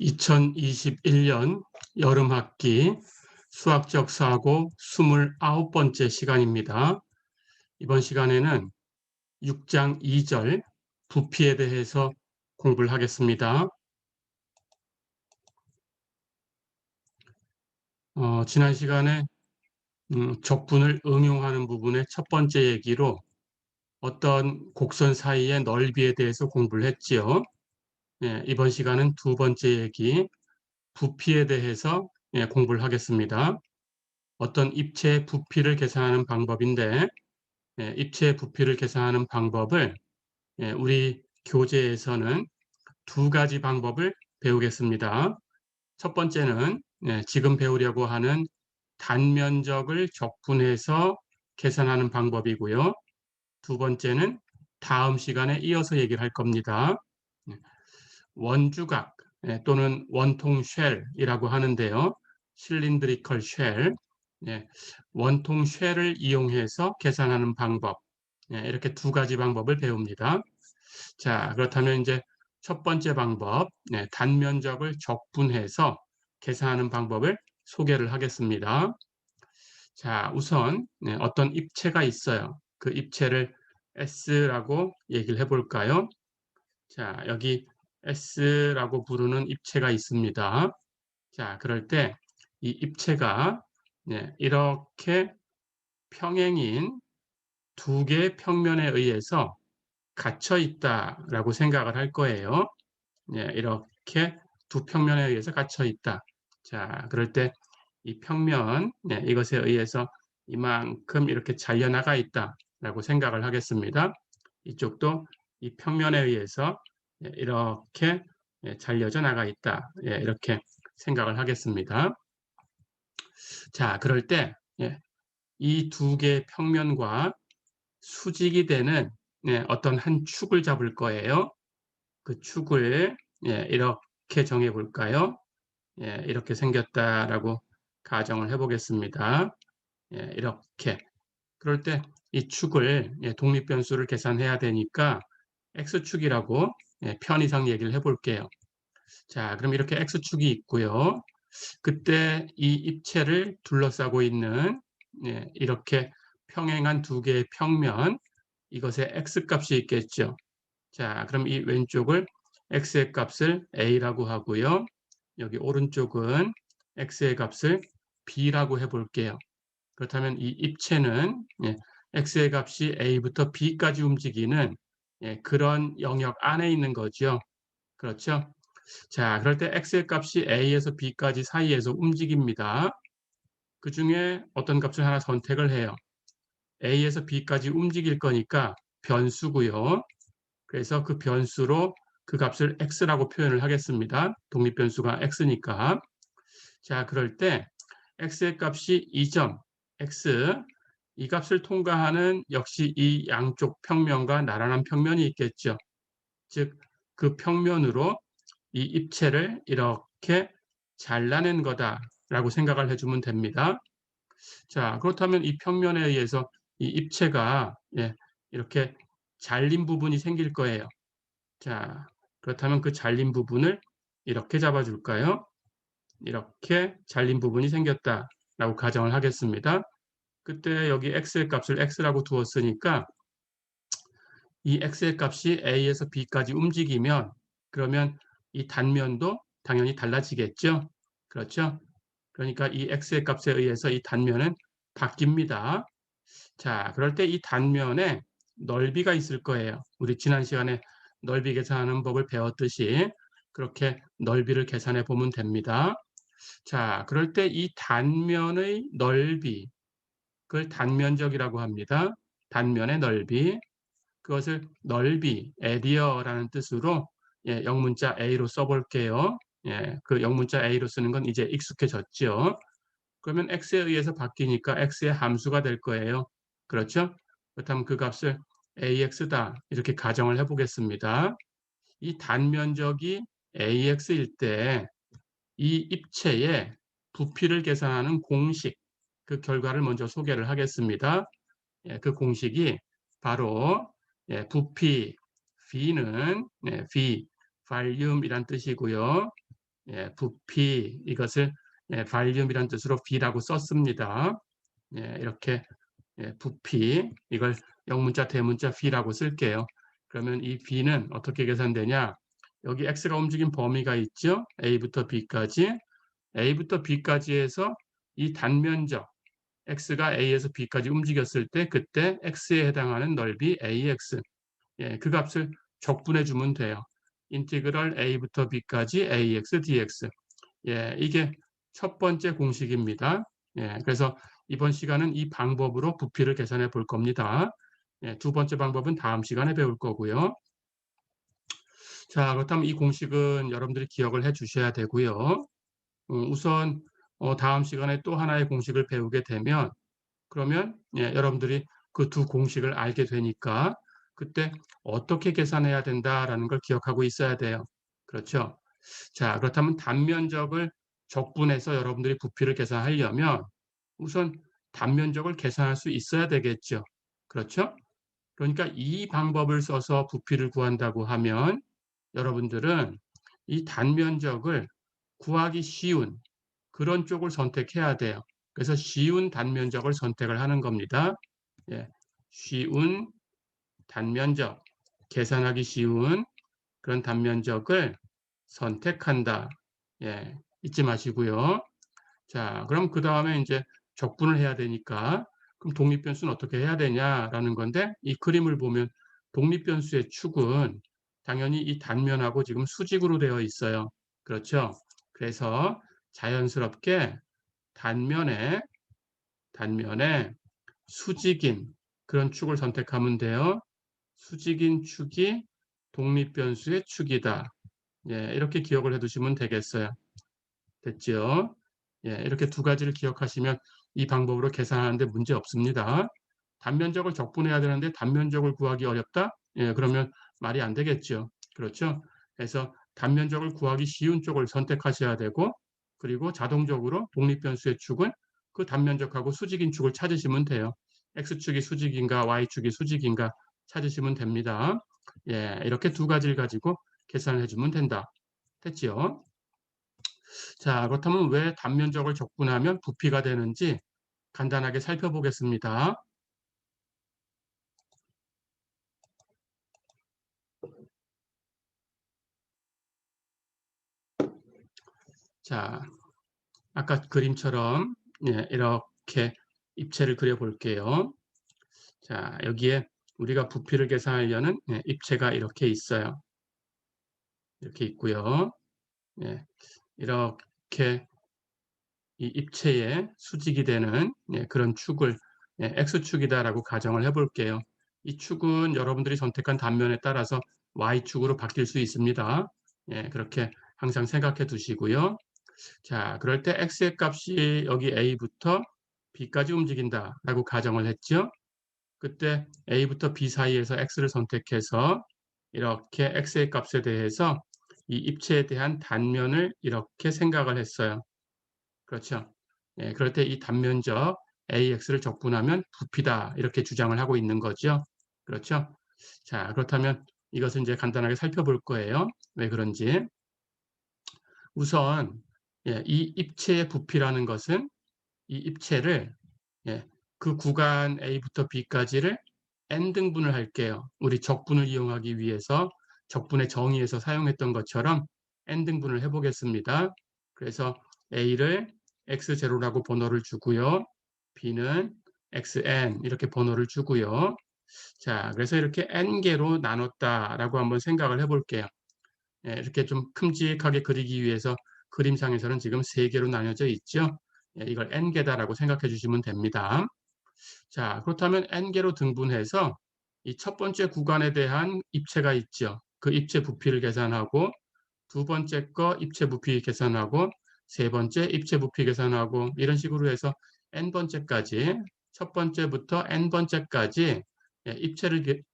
2021년 여름학기 수학적 사고 29번째 시간입니다. 이번 시간에는 6장 2절 부피에 대해서 공부를 하겠습니다. 지난 시간에 적분을 응용하는 부분의 첫 번째 얘기로 어떤 곡선 사이의 넓이에 대해서 공부를 했지요. 이번 시간은 두 번째 얘기 부피에 대해서 공부를 하겠습니다. 어떤 입체의 부피를 계산하는 방법인데 입체의 부피를 계산하는 방법을 우리 교재에서는 두 가지 방법을 배우겠습니다. 첫 번째는 지금 배우려고 하는 단면적을 적분해서 계산하는 방법이고요. 두 번째는 다음 시간에 이어서 얘기를 할 겁니다. 원주각 또는 원통 쉘이라고 하는데요. 실린드리컬 쉘, 원통 쉘을 이용해서 계산하는 방법, 이렇게 두 가지 방법을 배웁니다. 자, 그렇다면 이제 첫 번째 방법, 단면적을 적분해서 계산하는 방법을 소개를 하겠습니다. 자, 우선 어떤 입체가 있어요. 그 입체를 S라고 얘기를 해볼까요? 자, 여기 S라고 부르는 입체가 있습니다. 자, 그럴 때 이 입체가 이렇게 평행인 두 개의 평면에 의해서 갇혀 있다라고 생각을 할 거예요. 이렇게 두 평면에 의해서 갇혀 있다. 자, 그럴 때 이 평면, 이것에 의해서 이만큼 이렇게 잘려나가 있다라고 생각을 하겠습니다. 이쪽도 이 평면에 의해서 이렇게 잘려져 나가 있다. 이렇게 생각을 하겠습니다. 자, 그럴 때 이 두 개의 평면과 수직이 되는 어떤 한 축을 잡을 거예요. 그 축을 이렇게 정해 볼까요? 이렇게 생겼다라고 가정을 해 보겠습니다. 이렇게. 그럴 때 이 축을 독립변수를 계산해야 되니까 x축이라고 편의상 얘기를 해 볼게요. 자, 그럼 이렇게 x축이 있고요. 그때 이 입체를 둘러싸고 있는 이렇게 평행한 두 개의 평면, 이것에 x값이 있겠죠. 자, 그럼 이 왼쪽을 x의 값을 a라고 하고요. 여기 오른쪽은 x의 값을 b라고 해볼게요. 그렇다면 이 입체는 x의 값이 a부터 b까지 움직이는 그런 영역 안에 있는 거죠. 그렇죠? 자, 그럴 때 x의 값이 a에서 b까지 사이에서 움직입니다. 그 중에 어떤 값을 하나 선택을 해요. a에서 b까지 움직일 거니까 변수고요. 그래서 그 변수로 그 값을 x라고 표현을 하겠습니다. 독립변수가 x니까. 자, 그럴 때 x의 값이 2점 x, 이 값을 통과하는 역시 이 양쪽 평면과 나란한 평면이 있겠죠. 즉, 그 평면으로 이 입체를 이렇게 잘라낸 거다라고 생각을 해주면 됩니다. 자, 그렇다면 이 평면에 의해서 이 입체가 이렇게 잘린 부분이 생길 거예요. 자, 그렇다면 그 잘린 부분을 이렇게 잡아줄까요? 이렇게 잘린 부분이 생겼다라고 가정을 하겠습니다. 그때 여기 x의 값을 x라고 두었으니까 이 x의 값이 a에서 b까지 움직이면 그러면 이 단면도 당연히 달라지겠죠. 그렇죠? 그러니까 이 x의 값에 의해서 이 단면은 바뀝니다. 자, 그럴 때 이 단면에 넓이가 있을 거예요. 우리 지난 시간에 넓이 계산하는 법을 배웠듯이 그렇게 넓이를 계산해 보면 됩니다. 자, 그럴 때 이 단면의 넓이, 그걸 단면적이라고 합니다. 단면의 넓이, 그것을 넓이, 에리어라는 뜻으로 영문자 A로 써볼게요. 그 영문자 A로 쓰는 건 이제 익숙해졌죠. 그러면 x에 의해서 바뀌니까 x의 함수가 될 거예요. 그렇죠? 그렇다면 그 값을 ax다 이렇게 가정을 해보겠습니다. 이 단면적이 ax일 때 이 입체의 부피를 계산하는 공식, 그 결과를 먼저 소개를 하겠습니다. 그 공식이 바로 부피, V는 V, Volume이란 뜻이고요. 예, 부피 이것을 발륨이란 뜻으로 B라고 썼습니다. 예, 이렇게 부피 이걸 영문자 대문자 B라고 쓸게요. 그러면 이 B는 어떻게 계산되냐? 여기 X가 움직인 범위가 있죠. A부터 B까지. A부터 B까지 해서 이 단면적 X가 A에서 B까지 움직였을 때 그때 X에 해당하는 넓이 AX. 예, 그 값을 적분해 주면 돼요. 인티그럴 A부터 B까지 AX dx. 예, 이게 첫 번째 공식입니다. 예, 그래서 이번 시간은 이 방법으로 부피를 계산해 볼 겁니다. 예, 두 번째 방법은 다음 시간에 배울 거고요. 자, 그렇다면 이 공식은 여러분들이 기억을 해 주셔야 되고요. 우선 다음 시간에 또 하나의 공식을 배우게 되면 그러면 여러분들이 그 두 공식을 알게 되니까 그때 어떻게 계산해야 된다라는 걸 기억하고 있어야 돼요. 그렇죠? 자, 그렇다면 단면적을 적분해서 여러분들이 부피를 계산하려면 우선 단면적을 계산할 수 있어야 되겠죠. 그렇죠? 그러니까 이 방법을 써서 부피를 구한다고 하면 여러분들은 이 단면적을 구하기 쉬운 그런 쪽을 선택해야 돼요. 그래서 쉬운 단면적을 선택을 하는 겁니다. 예, 쉬운 단면적, 계산하기 쉬운 그런 단면적을 선택한다. 예, 잊지 마시고요. 자, 그럼 그 다음에 이제 적분을 해야 되니까 그럼 독립변수는 어떻게 해야 되냐라는 건데 이 그림을 보면 독립변수의 축은 당연히 이 단면하고 지금 수직으로 되어 있어요. 그렇죠? 그래서 자연스럽게 단면에 수직인 그런 축을 선택하면 돼요. 수직인 축이 독립변수의 축이다. 예, 이렇게 기억을 해두시면 되겠어요. 됐죠? 예, 이렇게 두 가지를 기억하시면 이 방법으로 계산하는데 문제 없습니다. 단면적을 적분해야 되는데 단면적을 구하기 어렵다? 예, 그러면 말이 안 되겠죠. 그렇죠? 그래서 단면적을 구하기 쉬운 쪽을 선택하셔야 되고 그리고 자동적으로 독립변수의 축은 그 단면적하고 수직인 축을 찾으시면 돼요. X축이 수직인가 Y축이 수직인가 찾으시면 됩니다. 예, 이렇게 두 가지를 가지고 계산을 해주면 된다. 됐죠? 자, 그렇다면 왜 단면적을 적분하면 부피가 되는지 간단하게 살펴보겠습니다. 자, 아까 그림처럼 이렇게 입체를 그려볼게요. 자, 여기에 우리가 부피를 계산하려는 입체가 이렇게 있어요. 이렇게 있고요. 예, 이렇게 이 입체의 수직이 되는 그런 축을 X축이다라고 가정을 해볼게요. 이 축은 여러분들이 선택한 단면에 따라서 Y축으로 바뀔 수 있습니다. 예, 그렇게 항상 생각해 두시고요. 자, 그럴 때 X의 값이 여기 A부터 B까지 움직인다라고 가정을 했죠. 그때 A부터 B 사이에서 X를 선택해서 이렇게 X의 값에 대해서 이 입체에 대한 단면을 이렇게 생각을 했어요. 그렇죠. 예, 그럴 때 이 단면적 AX를 적분하면 부피다 이렇게 주장을 하고 있는 거죠. 그렇죠. 자, 그렇다면 이것을 이제 간단하게 살펴볼 거예요. 왜 그런지. 우선 이 입체의 부피라는 것은 이 입체를 예, 그 구간 A부터 B까지를 n등분을 할게요. 우리 적분을 이용하기 위해서 적분의 정의에서 사용했던 것처럼 n등분을 해보겠습니다. 그래서 A를 x0라고 번호를 주고요. B는 xn 이렇게 번호를 주고요. 자, 그래서 이렇게 n개로 나눴다라고 한번 생각을 해볼게요. 예, 이렇게 좀 큼직하게 그리기 위해서 그림상에서는 지금 3개로 나뉘어져 있죠. 예, 이걸 n개다라고 생각해 주시면 됩니다. 자, 그렇다면 n개로 등분해서 이 첫 번째 구간에 대한 입체가 있죠. 그 입체 부피를 계산하고 두 번째 거 입체 부피 계산하고 세 번째 입체 부피 계산하고 이런 식으로 해서 n번째까지 첫 번째부터 n번째까지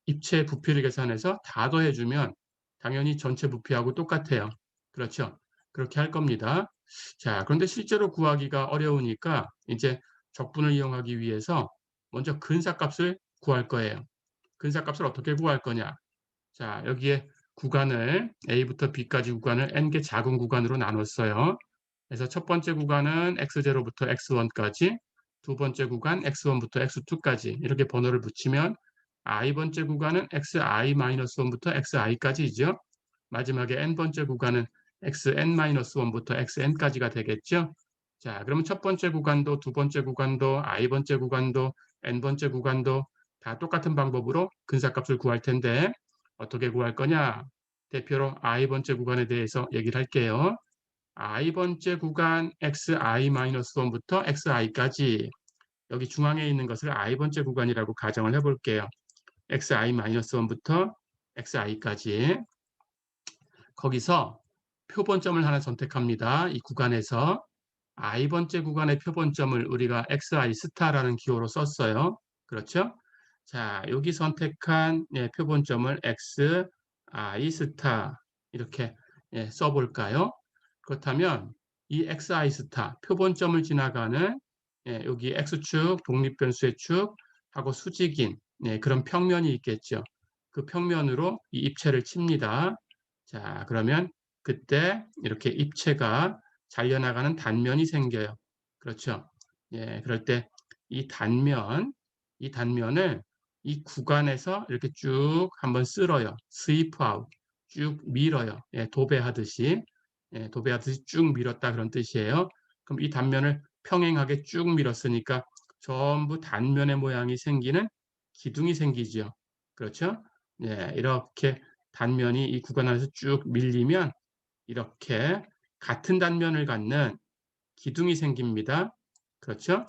입체 부피를 계산해서 다 더해주면 당연히 전체 부피하고 똑같아요. 그렇죠? 그렇게 할 겁니다. 자, 그런데 실제로 구하기가 어려우니까 이제 적분을 이용하기 위해서 먼저 근사값을 구할 거예요. 근사값을 어떻게 구할 거냐? 자, 여기에 구간을 A부터 B까지 구간을 n개 작은 구간으로 나눴어요. 그래서 첫 번째 구간은 x0부터 x1까지, 두 번째 구간 x1부터 x2까지 이렇게 번호를 붙이면 i번째 구간은 xi-1부터 xi까지이죠. 마지막에 n번째 구간은 xn-1부터 xn까지가 되겠죠. 자, 그러면 첫 번째 구간도 두 번째 구간도 i번째 구간도 n번째 구간도 다 똑같은 방법으로 근사값을 구할 텐데 어떻게 구할 거냐? 대표로 i번째 구간에 대해서 얘기를 할게요. i번째 구간 xi-1부터 xi까지 여기 중앙에 있는 것을 i번째 구간이라고 가정을 해볼게요. xi-1부터 xi까지 거기서 표본점을 하나 선택합니다. 이 구간에서 i번째 구간의 표본점을 우리가 xi 스타라는 기호로 썼어요. 그렇죠? 자, 여기 선택한 표본점을 xi 스타 이렇게 써볼까요? 그렇다면 이 xi 스타 표본점을 지나가는 여기 x축 독립변수의 축하고 수직인 그런 평면이 있겠죠. 그 평면으로 이 입체를 칩니다. 자, 그러면 그때 이렇게 입체가 잘려나가는 단면이 생겨요. 그렇죠? 예, 그럴 때 이 단면을 이 구간에서 이렇게 쭉 한번 쓸어요. sweep out, 쭉 밀어요. 예, 도배하듯이 쭉 밀었다 그런 뜻이에요. 그럼 이 단면을 평행하게 쭉 밀었으니까 전부 단면의 모양이 생기는 기둥이 생기죠. 그렇죠? 예, 이렇게 단면이 이 구간 안에서 쭉 밀리면 이렇게 같은 단면을 갖는 기둥이 생깁니다. 그렇죠?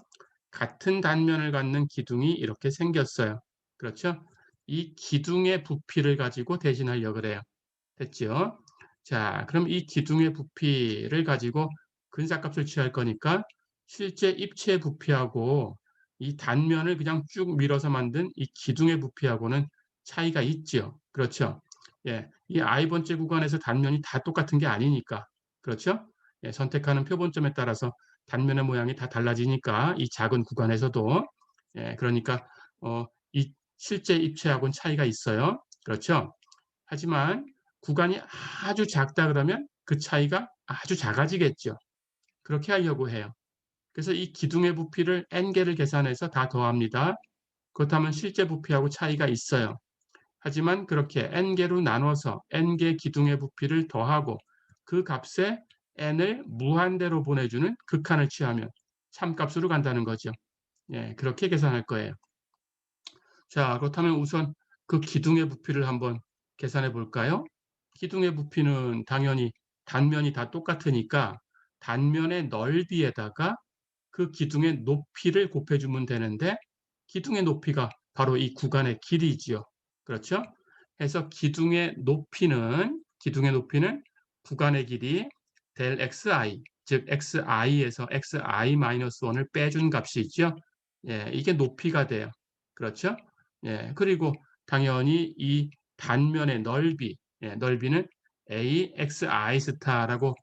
같은 단면을 갖는 기둥이 이렇게 생겼어요. 그렇죠? 이 기둥의 부피를 가지고 대신하려고 그래요. 됐죠? 자, 그럼 이 기둥의 부피를 가지고 근사값을 취할 거니까 실제 입체의 부피하고 이 단면을 그냥 쭉 밀어서 만든 이 기둥의 부피하고는 차이가 있죠. 그렇죠? 예, 이 i번째 구간에서 단면이 다 똑같은 게 아니니까. 그렇죠? 예, 선택하는 표본점에 따라서 단면의 모양이 다 달라지니까 이 작은 구간에서도 그러니까 이 실제 입체하고는 차이가 있어요. 그렇죠? 하지만 구간이 아주 작다 그러면 그 차이가 아주 작아지겠죠. 그렇게 하려고 해요. 그래서 이 기둥의 부피를 n개를 계산해서 다 더합니다. 그렇다면 실제 부피하고 차이가 있어요. 하지만 그렇게 n개로 나눠서 n개 기둥의 부피를 더하고 그 값에 n을 무한대로 보내주는 극한을 취하면 참값으로 간다는 거죠. 예, 그렇게 계산할 거예요. 자, 그렇다면 우선 그 기둥의 부피를 한번 계산해 볼까요? 기둥의 부피는 당연히 단면이 다 똑같으니까 단면의 넓이에다가 그 기둥의 높이를 곱해주면 되는데 기둥의 높이가 바로 이 구간의 길이지요. 그렇죠? 그래서 기둥의 높이는 구간의 길이 del xi, 즉 xi에서 xi-1을 빼준 값이 있죠. 예, 이게 높이가 돼요. 그렇죠? 예, 그리고 당연히 이 단면의 넓이는 AXI 스타라고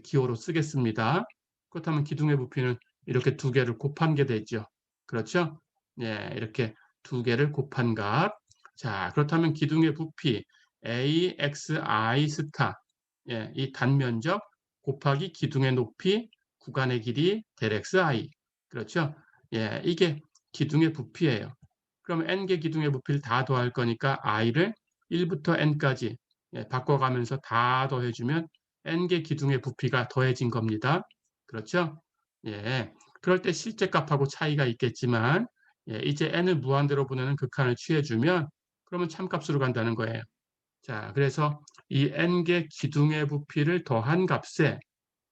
기호로 쓰겠습니다. 그렇다면 기둥의 부피는 이렇게 두 개를 곱한 게 되죠. 그렇죠? 예, 이렇게 두 개를 곱한 값. 자, 그렇다면 기둥의 부피 AXI 스타, 이 단면적 곱하기 기둥의 높이, 구간의 길이 델 XI. 그렇죠? 예, 이게 기둥의 부피예요. 그럼 n개 기둥의 부피를 다 더할 거니까 i를 1부터 n까지 바꿔가면서 다 더해주면 n개 기둥의 부피가 더해진 겁니다. 그렇죠? 예. 그럴 때 실제 값하고 차이가 있겠지만 이제 n을 무한대로 보내는 극한을 취해주면 그러면 참값으로 간다는 거예요. 자, 그래서 이 n개 기둥의 부피를 더한 값에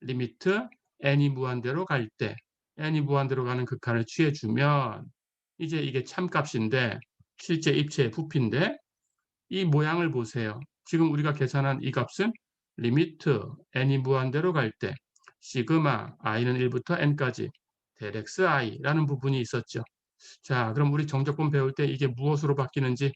리미트 n이 무한대로 갈 때 n이 무한대로 가는 극한을 취해주면 이제 이게 참값인데 실제 입체의 부피인데 이 모양을 보세요. 지금 우리가 계산한 이 값은 리미트 n이 무한대로 갈 때 시그마 i는 1부터 n까지 델 xi라는 부분이 있었죠. 자, 그럼 우리 정적분 배울 때 이게 무엇으로 바뀌는지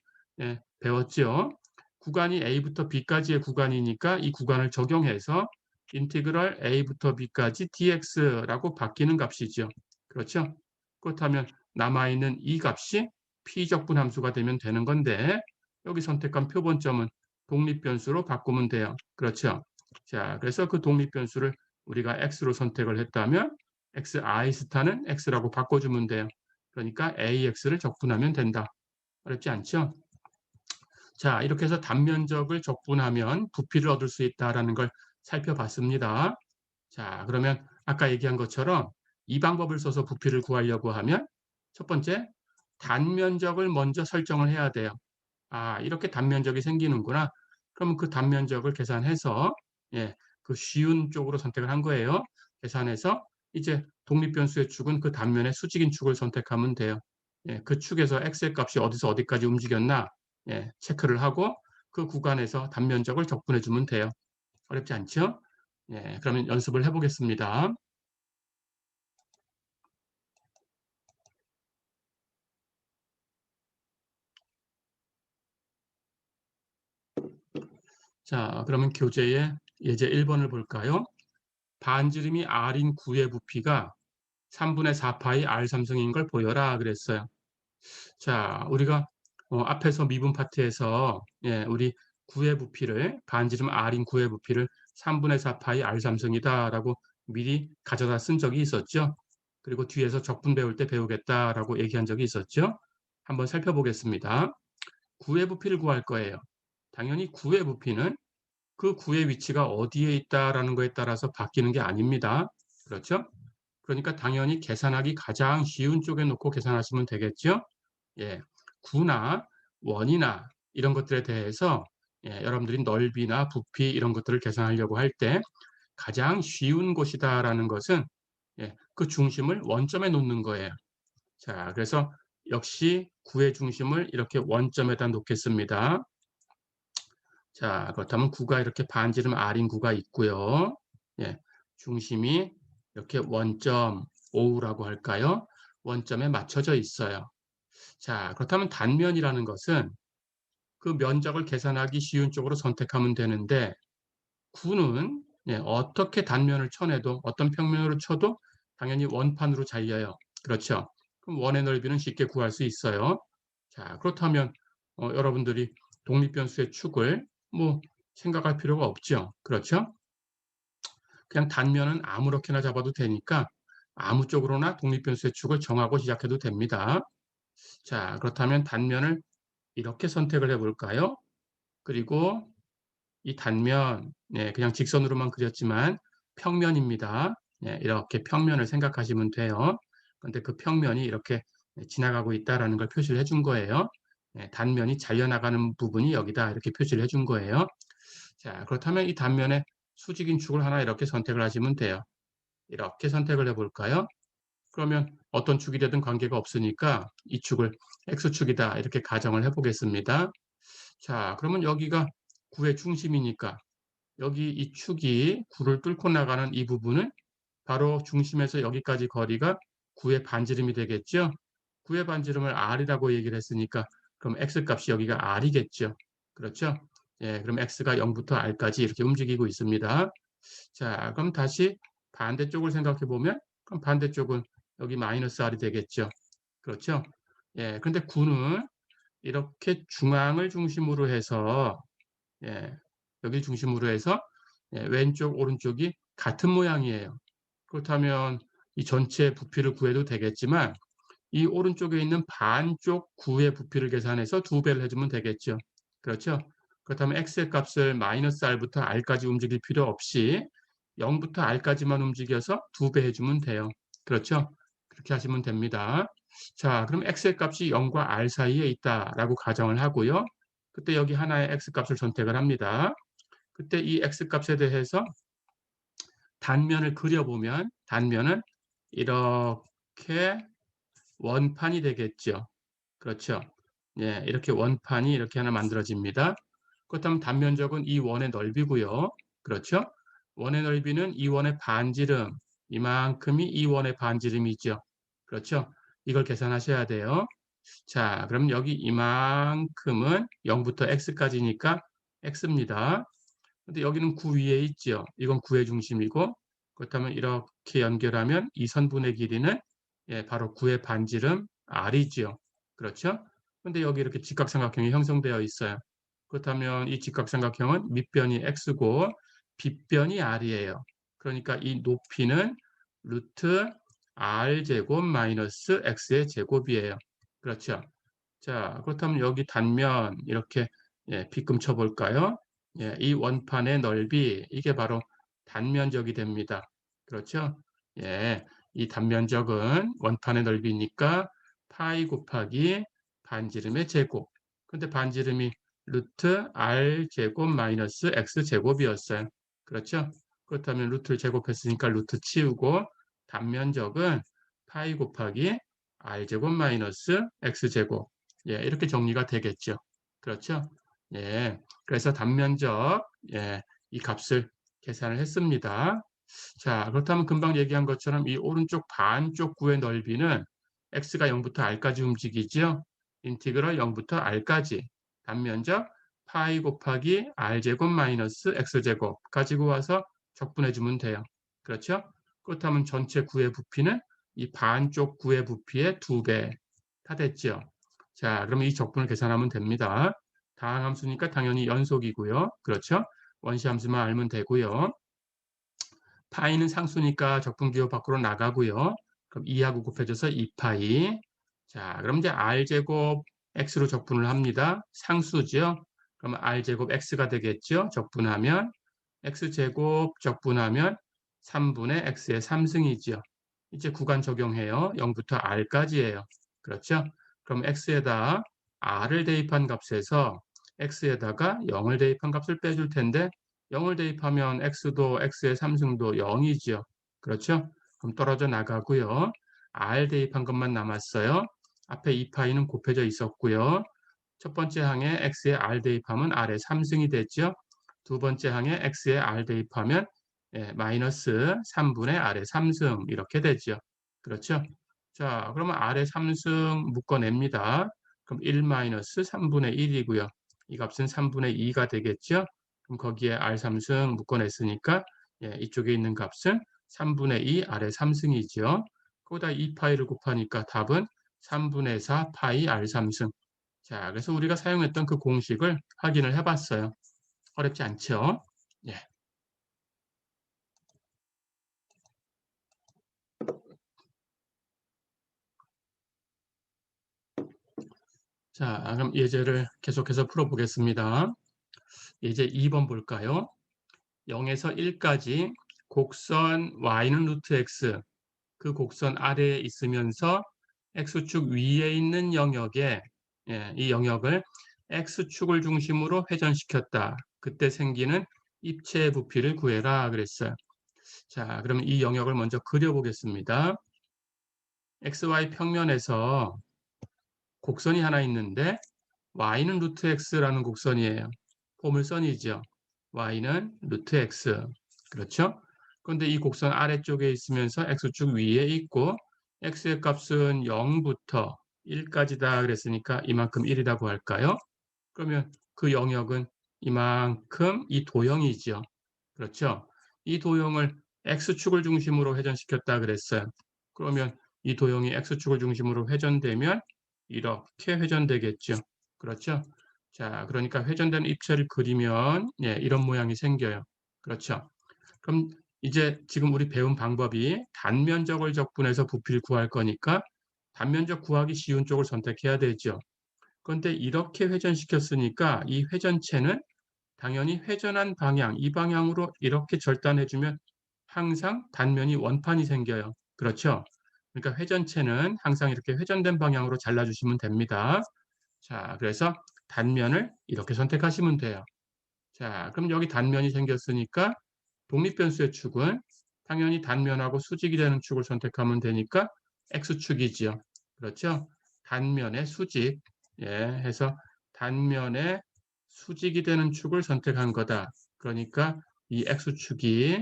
배웠죠. 구간이 a부터 b까지의 구간이니까 이 구간을 적용해서 인티그럴 a부터 b까지 dx라고 바뀌는 값이죠. 그렇죠? 그렇다면 남아있는 이 값이 p적분 함수가 되면 되는 건데 여기 선택한 표본점은 독립변수로 바꾸면 돼요. 그렇죠? 자, 그래서 그 독립변수를 우리가 x로 선택을 했다면 xi 스타는 x라고 바꿔주면 돼요. 그러니까 ax를 적분하면 된다. 어렵지 않죠? 자, 이렇게 해서 단면적을 적분하면 부피를 얻을 수 있다는 걸 살펴봤습니다. 자, 그러면 아까 얘기한 것처럼 이 방법을 써서 부피를 구하려고 하면 첫 번째, 단면적을 먼저 설정을 해야 돼요. 아, 이렇게 단면적이 생기는구나. 그러면 그 단면적을 계산해서 예, 그 쉬운 쪽으로 선택을 한 거예요. 계산해서 이제 독립변수의 축은 그 단면의 수직인 축을 선택하면 돼요. 예, 그 축에서 x의 값이 어디서 어디까지 움직였나 예, 체크를 하고 그 구간에서 단면적을 적분해 주면 돼요. 어렵지 않죠? 예, 그러면 연습을 해보겠습니다. 자, 그러면 교재의 예제 1번을 볼까요? 반지름이 r인 구의 부피가 3분의 4파이 r3승인 걸 보여라 그랬어요. 자, 우리가 앞에서 미분 파트에서 예, 우리 구의 부피를 반지름 r인 구의 부피를 3분의 4파이 r3승이다라고 미리 가져다 쓴 적이 있었죠. 그리고 뒤에서 적분 배울 때 배우겠다라고 얘기한 적이 있었죠. 한번 살펴보겠습니다. 구의 부피를 구할 거예요. 당연히 구의 부피는 그 구의 위치가 어디에 있다라는 거에 따라서 바뀌는 게 아닙니다. 그렇죠? 그러니까 당연히 계산하기 가장 쉬운 쪽에 놓고 계산하시면 되겠죠. 예, 구나 원이나 이런 것들에 대해서 예, 여러분들이 넓이나 부피 이런 것들을 계산하려고 할 때 가장 쉬운 곳이다라는 것은 예, 그 중심을 원점에 놓는 거예요. 자, 그래서 역시 구의 중심을 이렇게 원점에다 놓겠습니다. 자, 그렇다면 구가 이렇게 반지름 r인 구가 있고요. 예, 중심이 이렇게 원점 O라고 할까요? 원점에 맞춰져 있어요. 자, 그렇다면 단면이라는 것은 그 면적을 계산하기 쉬운 쪽으로 선택하면 되는데 구는 예, 어떻게 단면을 쳐내도 어떤 평면으로 쳐도 당연히 원판으로 잘려요. 그렇죠? 그럼 원의 넓이는 쉽게 구할 수 있어요. 자, 그렇다면 여러분들이 독립변수의 축을 뭐 생각할 필요가 없죠. 그렇죠? 그냥 단면은 아무렇게나 잡아도 되니까 아무 쪽으로나 독립변수의 축을 정하고 시작해도 됩니다. 자, 그렇다면 단면을 이렇게 선택을 해볼까요? 그리고 이 단면, 네, 그냥 직선으로만 그렸지만 평면입니다. 네, 이렇게 평면을 생각하시면 돼요. 그런데 그 평면이 이렇게 지나가고 있다는 걸 표시를 해준 거예요. 네, 단면이 잘려나가는 부분이 여기다 이렇게 표시를 해준 거예요. 자, 그렇다면 이 단면에 수직인 축을 하나 이렇게 선택을 하시면 돼요. 이렇게 선택을 해볼까요? 그러면 어떤 축이 되든 관계가 없으니까 이 축을 X축이다 이렇게 가정을 해보겠습니다. 자, 그러면 여기가 구의 중심이니까 여기 이 축이 구를 뚫고 나가는 이 부분은 바로 중심에서 여기까지 거리가 구의 반지름이 되겠죠. 구의 반지름을 r이라고 얘기를 했으니까 그럼 x값이 여기가 r이겠죠. 그렇죠? 예, 그럼 x가 0부터 r까지 이렇게 움직이고 있습니다. 자, 그럼 다시 반대쪽을 생각해 보면 그럼 반대쪽은 여기 마이너스 r이 되겠죠. 그렇죠? 예, 그런데 구는 이렇게 중앙을 중심으로 해서 예, 여기 중심으로 해서 예, 왼쪽 오른쪽이 같은 모양이에요. 그렇다면 이 전체 부피를 구해도 되겠지만 이 오른쪽에 있는 반쪽 구의 부피를 계산해서 2배를 해주면 되겠죠. 그렇죠? 그렇다면 x의 값을 마이너스 r부터 r까지 움직일 필요 없이 0부터 r까지만 움직여서 2배 해주면 돼요. 그렇죠? 그렇게 하시면 됩니다. 자, 그럼 x의 값이 0과 r 사이에 있다라고 가정을 하고요. 그때 여기 하나의 x값을 선택을 합니다. 그때 이 x값에 대해서 단면을 그려보면 단면은 이렇게 원판이 되겠죠. 그렇죠. 예, 이렇게 원판이 이렇게 하나 만들어집니다. 그렇다면 단면적은 이 원의 넓이고요. 그렇죠. 원의 넓이는 이 원의 반지름, 이만큼이 이 원의 반지름이죠. 그렇죠. 이걸 계산하셔야 돼요. 자, 그럼 여기 이만큼은 0부터 x까지니까 x입니다. 근데 여기는 9 위에 있죠. 이건 9의 중심이고 그렇다면 이렇게 연결하면 이 선분의 길이는 예, 바로 9의 반지름 r이죠. 그렇죠? 근데 여기 이렇게 직각삼각형이 형성되어 있어요. 그렇다면 이 직각삼각형은 밑변이 x고 빗변이 r이에요. 그러니까 이 높이는 루트 r 제곱 마이너스 x의 제곱이에요. 그렇죠? 자, 그렇다면 여기 단면 이렇게 빗금 쳐볼까요? 이 원판의 넓이 이게 바로 단면적이 됩니다. 그렇죠? 이 단면적은 원판의 넓이니까 파이 곱하기 반지름의 제곱. 근데 반지름이 루트 r 제곱 마이너스 x 제곱이었어요. 그렇죠? 그렇다면 루트를 제곱했으니까 루트 치우고 단면적은 파이 곱하기 r 제곱 마이너스 x 제곱. 이렇게 정리가 되겠죠. 그렇죠? 그래서 단면적 이 값을 계산을 했습니다. 자, 그렇다면 금방 얘기한 것처럼 이 오른쪽 반쪽 구의 넓이는 x가 0부터 r까지 움직이죠. 인티그럴 0부터 r까지 단면적 파이 곱하기 r제곱 마이너스 x제곱 가지고 와서 적분해 주면 돼요. 그렇죠? 그렇다면 전체 구의 부피는 이 반쪽 구의 부피의 2배 다 됐죠. 자, 그럼 이 적분을 계산하면 됩니다. 다항함수니까 당연히 연속이고요. 그렇죠? 원시함수만 알면 되고요. 파이는 상수니까 적분기호 밖으로 나가고요. 그럼 2하고 곱해져서 2파이. 자, 그럼 이제 r제곱 x로 적분을 합니다. 상수죠. 그럼 r제곱 x가 되겠죠. 적분하면 x제곱 적분하면 3분의 x의 3승이죠. 이제 구간 적용해요. 0부터 r까지예요. 그렇죠? 그럼 x에다 r을 대입한 값에서 x에다가 0을 대입한 값을 빼줄 텐데 0을 대입하면 x도 x의 3승도 0이죠. 그렇죠? 그럼 떨어져 나가고요. r 대입한 것만 남았어요. 앞에 2파이는 곱해져 있었고요. 첫 번째 항에 x에 r 대입하면 r의 3승이 됐죠. 두 번째 항에 x에 r 대입하면 마이너스 3분의 r의 3승 이렇게 되죠. 그렇죠? 자, 그러면 r의 3승 묶어냅니다. 그럼 1 마이너스 3분의 1이고요. 이 값은 3분의 2가 되겠죠? 그럼 거기에 R3승 묶어냈으니까 이쪽에 있는 값은 3분의 2 R의 3승이죠. 거기다 2파이를 곱하니까 답은 3분의 4 파이 R3승. 자, 그래서 우리가 사용했던 그 공식을 확인을 해봤어요. 어렵지 않죠? 예. 자, 그럼 예제를 계속해서 풀어보겠습니다. 예제 2번 볼까요? 0에서 1까지 곡선 y는 루트 x, 그 곡선 아래에 있으면서 x축 위에 있는 영역에 이 영역을 x축을 중심으로 회전시켰다. 그때 생기는 입체 부피를 구해라 그랬어요. 자, 그러면 이 영역을 먼저 그려보겠습니다. xy 평면에서 곡선이 하나 있는데 y는 루트 x라는 곡선이에요. 포물선이죠. y는 루트 x. 그렇죠? 그런데 이 곡선 아래쪽에 있으면서 x축 위에 있고 x의 값은 0부터 1까지다 그랬으니까 이만큼 1이라고 할까요? 그러면 그 영역은 이만큼 이 도형이죠. 그렇죠? 이 도형을 x축을 중심으로 회전시켰다 그랬어요. 그러면 이 도형이 x축을 중심으로 회전되면 이렇게 회전되겠죠. 그렇죠? 자, 그러니까 회전된 입체를 그리면 이런 모양이 생겨요. 그렇죠? 그럼 이제 지금 우리 배운 방법이 단면적을 적분해서 부피를 구할 거니까 단면적 구하기 쉬운 쪽을 선택해야 되죠. 그런데 이렇게 회전시켰으니까 이 회전체는 당연히 회전한 방향, 이 방향으로 이렇게 절단해주면 항상 단면이 원판이 생겨요. 그렇죠? 그러니까 회전체는 항상 이렇게 회전된 방향으로 잘라주시면 됩니다. 자, 그래서 단면을 이렇게 선택하시면 돼요. 자, 그럼 여기 단면이 생겼으니까 독립변수의 축은 당연히 단면하고 수직이 되는 축을 선택하면 되니까 X축이지요. 그렇죠? 단면의 수직, 해서 단면의 수직이 되는 축을 선택한 거다. 그러니까 이 X축이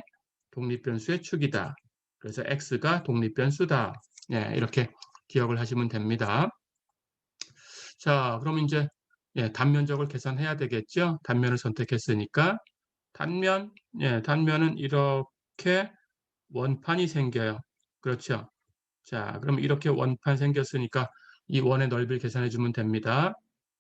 독립변수의 축이다. 그래서 X가 독립변수다. 이렇게 기억을 하시면 됩니다. 자, 그럼 이제 단면적을 계산해야 되겠죠? 단면을 선택했으니까 단면, 단면은 이렇게 원판이 생겨요. 그렇죠? 자, 그럼 이렇게 원판 생겼으니까 이 원의 넓이를 계산해 주면 됩니다.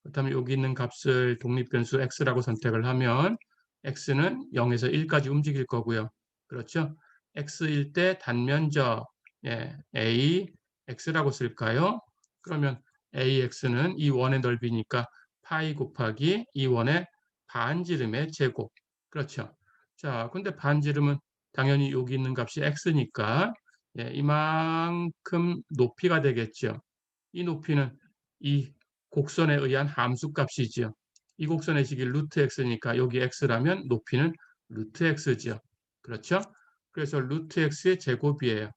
그렇다면 여기 있는 값을 독립변수 x라고 선택을 하면 x는 0에서 1까지 움직일 거고요. 그렇죠? x일 때 단면적 a x라고 쓸까요? 그러면 ax는 이 원의 넓이니까 파이 곱하기 이 원의 반지름의 제곱. 그렇죠? 자, 근데 반지름은 당연히 여기 있는 값이 x니까 이만큼 높이가 되겠죠. 이 높이는 이 곡선에 의한 함수값이지요. 이 곡선의 식이 루트 x니까 여기 x라면 높이는 루트 x죠. 그렇죠? 그래서 루트 x의 제곱이에요.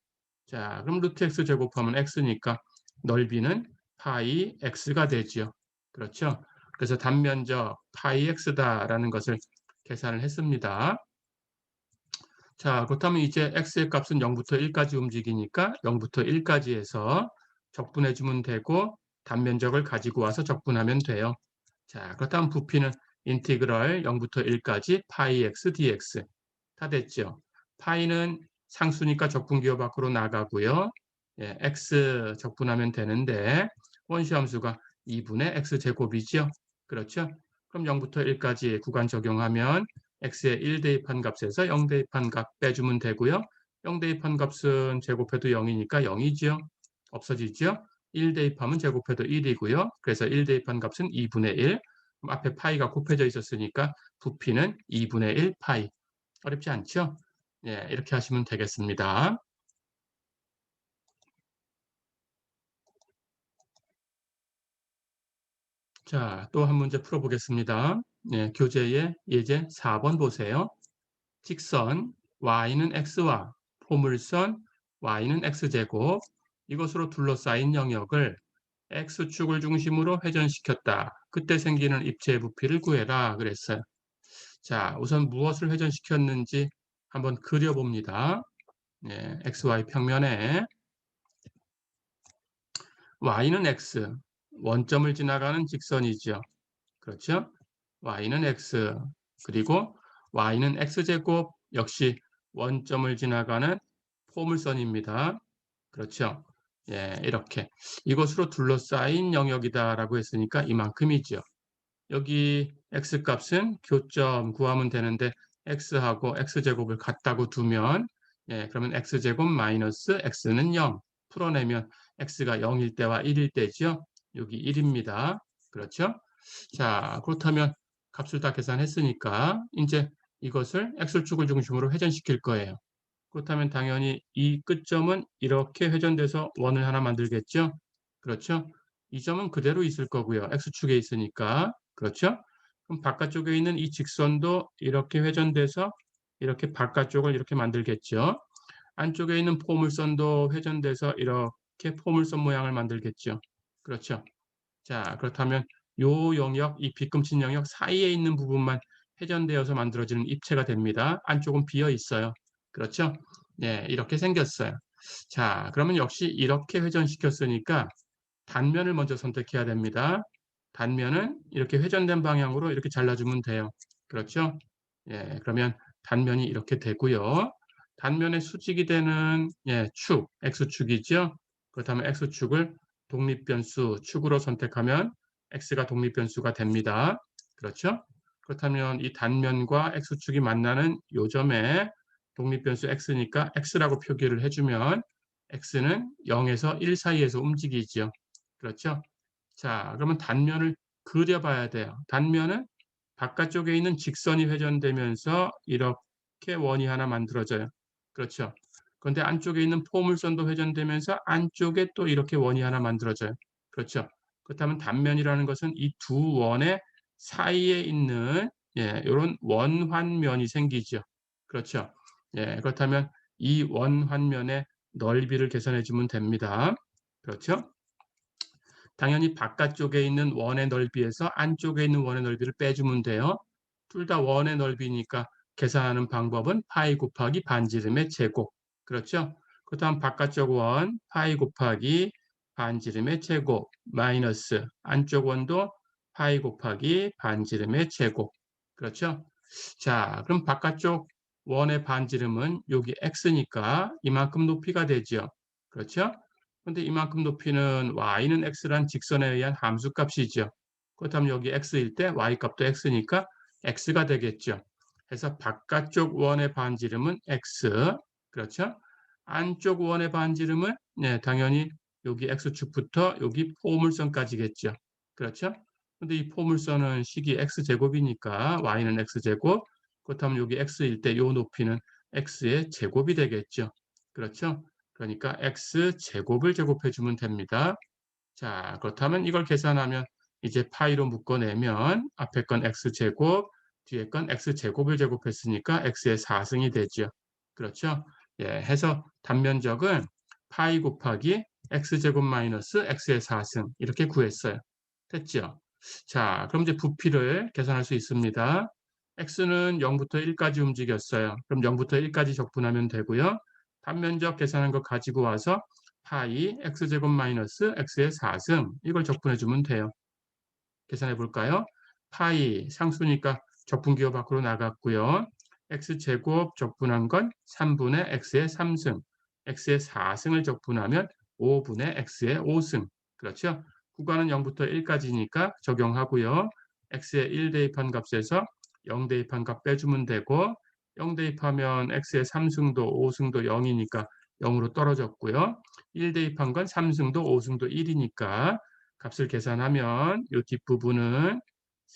자, 그럼 루트 x 제곱하면 x니까 넓이는 파이 x가 되지요. 그렇죠? 그래서 단면적 파이 x다라는 것을 계산을 했습니다. 자, 그렇다면 이제 x의 값은 0부터 1까지 움직이니까 0부터 1까지 해서 적분해 주면 되고 단면적을 가지고 와서 적분하면 돼요. 자, 그렇다면 부피는 인티그럴 0부터 1까지 파이 x dx 다 됐죠. 파이는 상수니까 적분기호 밖으로 나가고요. x 적분하면 되는데 원시함수가 2분의 x 제곱이죠. 그렇죠? 그럼 0부터 1까지 구간 적용하면 x에 1 대입한 값에서 0 대입한 값 빼주면 되고요. 0 대입한 값은 제곱해도 0이니까 0이죠. 없어지죠. 1 대입하면 제곱해도 1이고요. 그래서 1 대입한 값은 2분의 1. 그럼 앞에 파이가 곱해져 있었으니까 부피는 2분의 1 파이. 어렵지 않죠? 이렇게 하시면 되겠습니다. 자, 또 한 문제 풀어보겠습니다. 교재의 예제 4번 보세요. 직선 y는 x와 포물선 y는 x제곱 이것으로 둘러싸인 영역을 x축을 중심으로 회전시켰다. 그때 생기는 입체의 부피를 구해라 그랬어요. 자, 우선 무엇을 회전시켰는지 한번 그려봅니다. xy 평면에 y는 x, 원점을 지나가는 직선이죠. 그렇죠? y는 x, 그리고 y는 x제곱 역시 원점을 지나가는 포물선입니다. 그렇죠? 이렇게 이것으로 둘러싸인 영역이다라고 했으니까 이만큼이죠. 여기 x값은 교점 구하면 되는데 x하고 x제곱을 같다고 두면 그러면 x제곱 마이너스 x는 0 풀어내면 x가 0일 때와 1일 때죠. 여기 1입니다. 그렇죠? 자, 그렇다면 값을 다 계산했으니까 이제 이것을 x축을 중심으로 회전시킬 거예요. 그렇다면 당연히 이 끝점은 이렇게 회전돼서 원을 하나 만들겠죠? 그렇죠? 이 점은 그대로 있을 거고요. x축에 있으니까. 그렇죠? 그럼 바깥쪽에 있는 이 직선도 이렇게 회전돼서 이렇게 바깥쪽을 이렇게 만들겠죠. 안쪽에 있는 포물선도 회전돼서 이렇게 포물선 모양을 만들겠죠. 그렇죠? 자, 그렇다면 요 영역, 이 빗금친 영역 사이에 있는 부분만 회전되어서 만들어지는 입체가 됩니다. 안쪽은 비어 있어요. 그렇죠? 이렇게 생겼어요. 자, 그러면 역시 이렇게 회전시켰으니까 단면을 먼저 선택해야 됩니다. 단면은 이렇게 회전된 방향으로 이렇게 잘라주면 돼요. 그렇죠? 그러면 단면이 이렇게 되고요. 단면의 수직이 되는 축, x축이죠. 그렇다면 x축을 독립변수 축으로 선택하면 x가 독립변수가 됩니다. 그렇죠? 그렇다면 이 단면과 x축이 만나는 요점에 독립변수 x니까 x라고 표기를 해주면 x는 0에서 1 사이에서 움직이죠. 그렇죠? 자, 그러면 단면을 그려봐야 돼요. 단면은 바깥쪽에 있는 직선이 회전되면서 이렇게 원이 하나 만들어져요. 그렇죠? 그런데 안쪽에 있는 포물선도 회전되면서 안쪽에 또 이렇게 원이 하나 만들어져요. 그렇죠? 그렇다면 단면이라는 것은 이 두 원의 사이에 있는 이런 원환면이 생기죠. 그렇죠? 그렇다면 이 원환면의 넓이를 계산해 주면 됩니다. 그렇죠? 당연히 바깥쪽에 있는 원의 넓이에서 안쪽에 있는 원의 넓이를 빼주면 돼요. 둘 다 원의 넓이니까 계산하는 방법은 파이 곱하기 반지름의 제곱. 그렇죠? 그다음 바깥쪽 원 파이 곱하기 반지름의 제곱 마이너스 안쪽 원도 파이 곱하기 반지름의 제곱. 그렇죠? 자, 그럼 바깥쪽 원의 반지름은 여기 x니까 이만큼 높이가 되죠. 그렇죠? 근데 이만큼 높이는 y는 x란 직선에 의한 함수값이죠. 그렇다면 여기 x일 때 y 값도 x니까 x가 되겠죠. 그래서 바깥쪽 원의 반지름은 x. 그렇죠? 안쪽 원의 반지름은 네, 당연히 여기 x축부터 여기 포물선까지겠죠. 그렇죠? 근데 이 포물선은 식이 x제곱이니까 y는 x제곱. 그렇다면 여기 x일 때 이 높이는 x의 제곱이 되겠죠. 그렇죠? 그러니까 x제곱을 제곱해 주면 됩니다. 자, 그렇다면 이걸 계산하면 이제 파이로 묶어내면 앞에 건 x제곱, 뒤에 건 x제곱을 제곱했으니까 x의 4승이 되죠. 그렇죠? 예, 해서 단면적은 파이 곱하기 x제곱 마이너스 x의 4승 이렇게 구했어요. 됐죠? 자, 그럼 이제 부피를 계산할 수 있습니다. x는 0부터 1까지 움직였어요. 그럼 0부터 1까지 적분하면 되고요. 단면적 계산한 거 가지고 와서 파이 x제곱 마이너스 x의 4승 이걸 적분해 주면 돼요. 계산해 볼까요? 파이 상수니까 적분기호 밖으로 나갔고요. x제곱 적분한 건 3분의 x의 3승, x의 4승을 적분하면 5분의 x의 5승. 그렇죠? 구간은 0부터 1까지니까 적용하고요. x의 1 대입한 값에서 0 대입한 값 빼주면 되고 0 대입하면 x의 3승도 5승도 0이니까 0으로 떨어졌고요. 1 대입한 건 3승도 5승도 1이니까 값을 계산하면 이 뒷부분은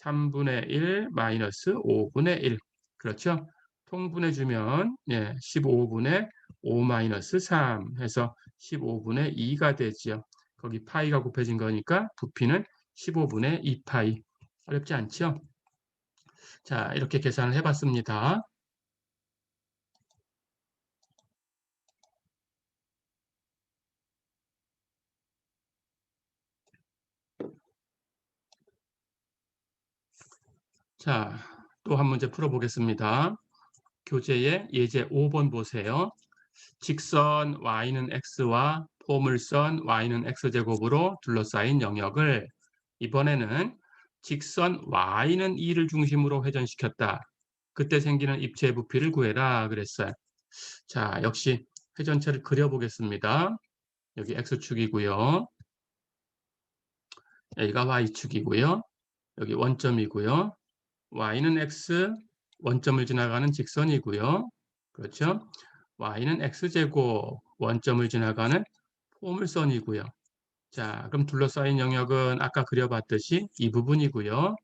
3분의 1 마이너스 5분의 1. 그렇죠? 통분해 주면 15분의 5 마이너스 3 해서 15분의 2가 되죠. 거기 파이가 곱해진 거니까 부피는 15분의 2파이. 어렵지 않죠? 자, 이렇게 계산을 해봤습니다. 자, 또 한 문제 풀어보겠습니다. 교재의 예제 5번 보세요. 직선 y는 x와 포물선 y는 x제곱으로 둘러싸인 영역을 이번에는 직선 y는 2를 중심으로 회전시켰다. 그때 생기는 입체의 부피를 구해라 그랬어요. 자, 역시 회전체를 그려보겠습니다. 여기 x축이고요. 여기가 y축이고요. 여기 원점이고요. y는 x, 원점을 지나가는 직선이고요. 그렇죠? y는 x제곱, 원점을 지나가는 포물선이고요. 자, 그럼 둘러싸인 영역은 아까 그려봤듯이 이 부분이고요.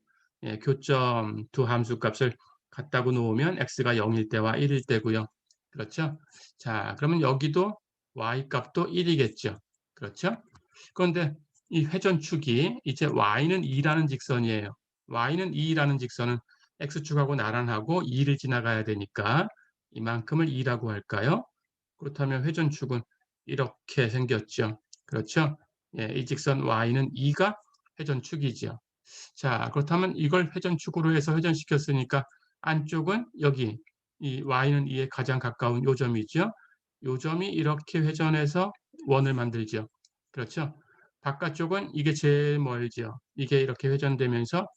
예, 교점 두 함수 값을 갖다고 놓으면 x가 0일 때와 1일 때고요. 그렇죠? 자, 그러면 여기도 y 값도 1이겠죠. 그렇죠? 그런데 이 회전축이 이제 y는 2라는 직선이에요. y는 2라는 직선은 x축하고 나란하고 2를 지나가야 되니까 이만큼을 2라고 할까요? 그렇다면 회전축은 이렇게 생겼죠. 그렇죠? 예, 이 직선 y는 2가 회전축이죠. 자, 그렇다면 이걸 회전축으로 해서 회전시켰으니까 안쪽은 여기 이 y는 2에 가장 가까운 요 점이죠. 요 점이 이렇게 회전해서 원을 만들죠. 그렇죠? 바깥쪽은 이게 제일 멀죠. 이게 이렇게 회전되면서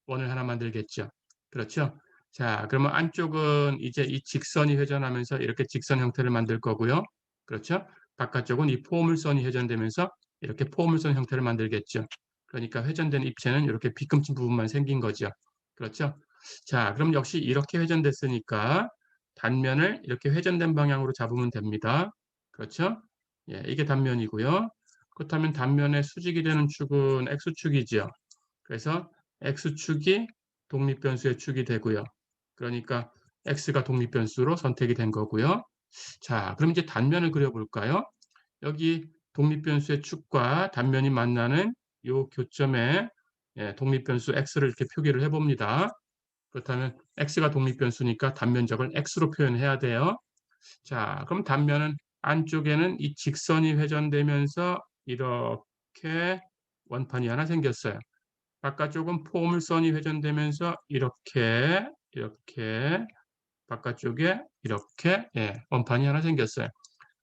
원을 하나 만들겠죠. 그렇죠? 자, 그러면 안쪽은 이제 이 직선이 회전하면서 이렇게 직선 형태를 만들 거고요. 그렇죠? 바깥쪽은 이 포물선이 회전되면서 이렇게 포물선 형태를 만들겠죠. 그러니까 회전된 입체는 이렇게 빗금친 부분만 생긴 거죠. 그렇죠? 자, 그럼 역시 이렇게 회전됐으니까 단면을 이렇게 회전된 방향으로 잡으면 됩니다. 그렇죠? 예, 이게 단면이고요. 그렇다면 단면의 수직이 되는 축은 x축이죠. 그래서 x축이 독립변수의 축이 되고요. 그러니까 x가 독립변수로 선택이 된 거고요. 자, 그럼 이제 단면을 그려볼까요? 여기 독립변수의 축과 단면이 만나는 이 교점에 독립변수 x를 이렇게 표기를 해봅니다. 그렇다면 x가 독립변수니까 단면적을 x로 표현해야 돼요. 자, 그럼 단면은 안쪽에는 이 직선이 회전되면서 이렇게 원판이 하나 생겼어요. 바깥쪽은 포물선이 회전되면서 이렇게 바깥쪽에 이렇게 원판이 하나 생겼어요.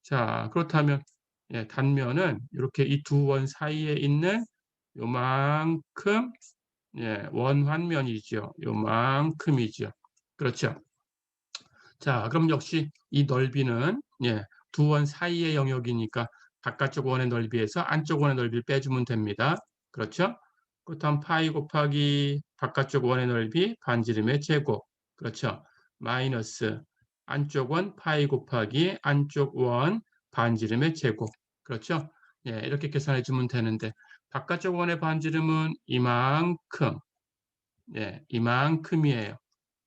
자, 그렇다면 단면은 이렇게 이 두 원 사이에 있는 요만큼 원환면이죠. 요만큼이죠. 그렇죠. 자, 그럼 역시 이 넓이는 두 원 사이의 영역이니까 바깥쪽 원의 넓이에서 안쪽 원의 넓이를 빼주면 됩니다. 그렇죠? 그렇다면 파이 곱하기 바깥쪽 원의 넓이 반지름의 제곱. 그렇죠. 마이너스 안쪽 원 파이 곱하기 안쪽 원 반지름의 제곱. 그렇죠. 예, 이렇게 계산해 주면 되는데 바깥쪽 원의 반지름은 이만큼. 예, 이만큼이에요.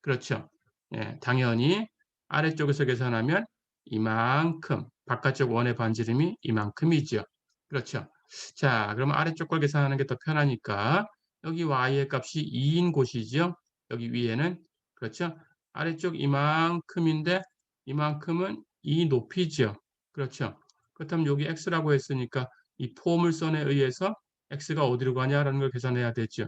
그렇죠. 예, 당연히 아래쪽에서 계산하면 이만큼, 바깥쪽 원의 반지름이 이만큼이죠. 그렇죠. 자, 그러면 아래쪽 걸 계산하는 게 더 편하니까 여기 y의 값이 2인 곳이죠. 여기 위에는 그렇죠. 아래쪽 이만큼인데 이만큼은 이 높이죠. 그렇죠. 그렇다면 여기 x라고 했으니까 이 포물선에 의해서 x가 어디로 가냐라는 걸 계산해야 되죠.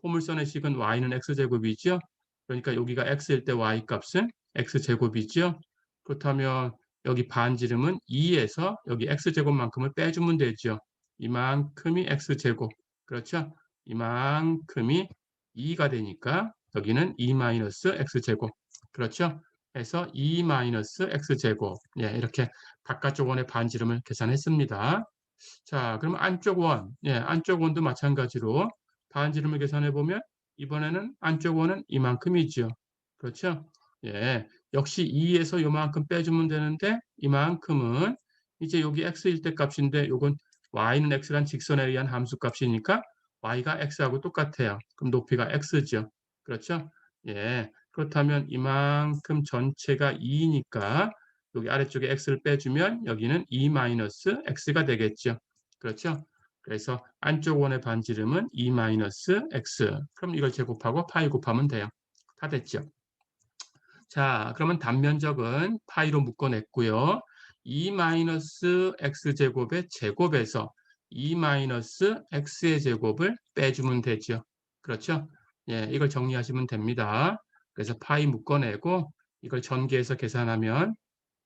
포물선의 식은 y는 x제곱이죠. 그러니까 여기가 x일 때 y 값은 x제곱이죠. 그렇다면 여기 반지름은 2에서 여기 x제곱만큼을 빼주면 되죠. 이만큼이 x제곱. 그렇죠? 이만큼이 2가 되니까 여기는 2-x제곱. 그렇죠? 해서 2-x제곱. 예, 이렇게 바깥쪽 원의 반지름을 계산했습니다. 자, 그럼 안쪽 원. 예, 안쪽 원도 마찬가지로 반지름을 계산해 보면 이번에는 안쪽 원은 이만큼이죠. 그렇죠? 예, 역시 2에서 요만큼 빼주면 되는데 이만큼은 이제 여기 x일 때 값인데 요건 y는 x란 직선에 의한 함수 값이니까 y가 x하고 똑같아요. 그럼 높이가 x죠. 그렇죠? 예, 그렇다면 이만큼 전체가 2니까 여기 아래쪽에 x를 빼주면 여기는 2-x가 되겠죠. 그렇죠? 그래서 안쪽 원의 반지름은 2-x. 그럼 이걸 제곱하고 파이 곱하면 돼요. 다 됐죠? 자, 그러면 단면적은 파이로 묶어냈고요. 2-x제곱의 제곱에서 2-x의 제곱을 빼주면 되죠. 그렇죠? 예, 이걸 정리하시면 됩니다. 그래서 파이 묶어내고 이걸 전개해서 계산하면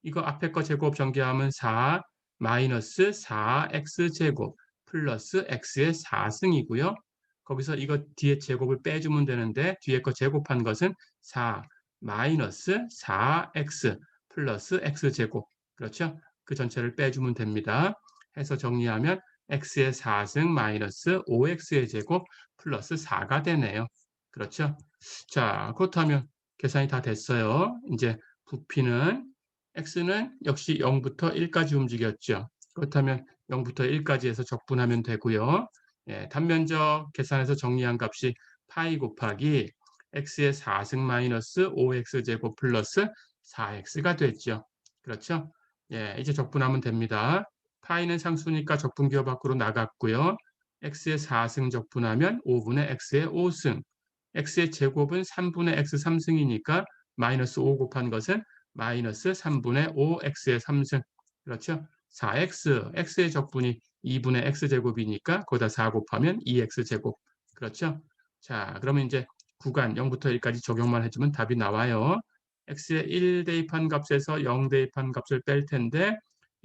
이거 앞에 거 제곱 전개하면 4 마이너스 4x제곱 플러스 x의 4승이고요. 거기서 이거 뒤에 제곱을 빼주면 되는데 뒤에 거 제곱한 것은 4 마이너스 4x 플러스 x제곱. 그렇죠? 그 전체를 빼주면 됩니다. 해서 정리하면 x의 4승 마이너스 5x의 제곱 플러스 4가 되네요. 그렇죠? 자, 그렇다면 계산이 다 됐어요. 이제 부피는 x는 역시 0부터 1까지 움직였죠. 그렇다면 0부터 1까지 해서 적분하면 되고요. 예, 단면적 계산해서 정리한 값이 파이 곱하기 x의 4승 마이너스 5x제곱 플러스 4x가 됐죠. 그렇죠? 예, 이제 적분하면 됩니다. 파이는 상수니까 적분기호 밖으로 나갔고요. x의 4승 적분하면 5분의 x의 5승. x의 제곱은 3분의 x 3승이니까 마이너스 5 곱한 것은 마이너스 3분의 5x의 3승. 그렇죠? 4x, x의 적분이 2분의 x제곱이니까 거기다 4 곱하면 2x제곱. 그렇죠? 자, 그러면 이제 구간 0부터 1까지 적용만 해주면 답이 나와요. x의 1 대입한 값에서 0 대입한 값을 뺄 텐데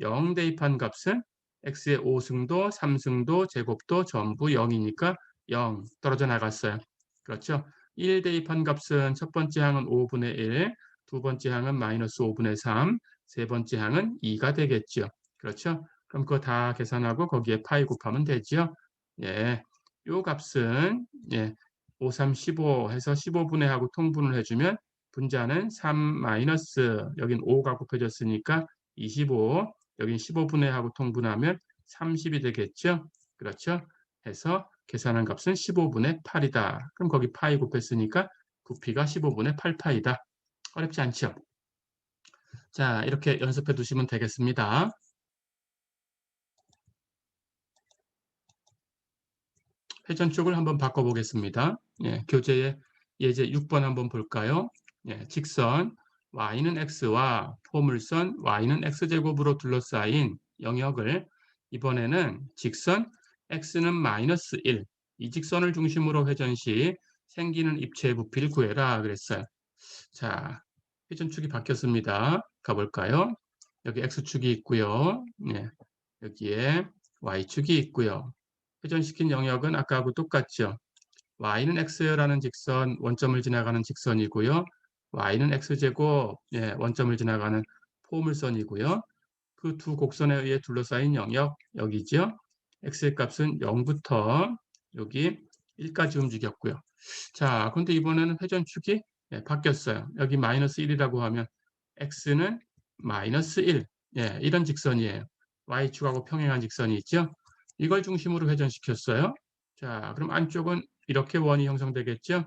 0 대입한 값은 x의 5승도, 3승도, 제곱도 전부 0이니까 0 떨어져 나갔어요. 그렇죠? 1 대입한 값은 첫 번째 항은 5분의 1, 두 번째 항은 마이너스 5분의 3, 세 번째 항은 2가 되겠죠. 그렇죠? 그럼 그거 다 계산하고 거기에 파이 곱하면 되죠. 예, 요 값은 예, 5, 3, 15 해서 15분의 하고 통분을 해주면 분자는 3 마이너스 여긴 5가 곱해졌으니까 25 여긴 15분의 하고 통분하면 30이 되겠죠. 그렇죠? 해서 계산한 값은 15분의 8이다. 그럼 거기 파이 곱했으니까 부피가 15분의 8파이다. 어렵지 않죠? 자, 이렇게 연습해 두시면 되겠습니다. 회전 쪽을 한번 바꿔보겠습니다. 예, 교재의 예제 6번 한번 볼까요? 예, 직선 y는 x와 포물선 y는 x제곱으로 둘러싸인 영역을 이번에는 직선 x는 마이너스 1, 이 직선을 중심으로 회전 시 생기는 입체의 부피를 구해라 그랬어요. 자, 회전축이 바뀌었습니다. 가볼까요? 여기 x축이 있고요. 예, 여기에 y축이 있고요. 회전시킨 영역은 아까하고 똑같죠. y는 x라는 직선, 원점을 지나가는 직선이고요. y는 x제곱, 예, 원점을 지나가는 포물선이고요. 그 두 곡선에 의해 둘러싸인 영역, 여기죠. x의 값은 0부터 여기 1까지 움직였고요. 자, 근데 이번에는 회전축이 바뀌었어요. 여기 마이너스 1이라고 하면 x는 마이너스 1. 예, 이런 직선이에요. y축하고 평행한 직선이 있죠. 이걸 중심으로 회전시켰어요. 자, 그럼 안쪽은 이렇게 원이 형성되겠죠.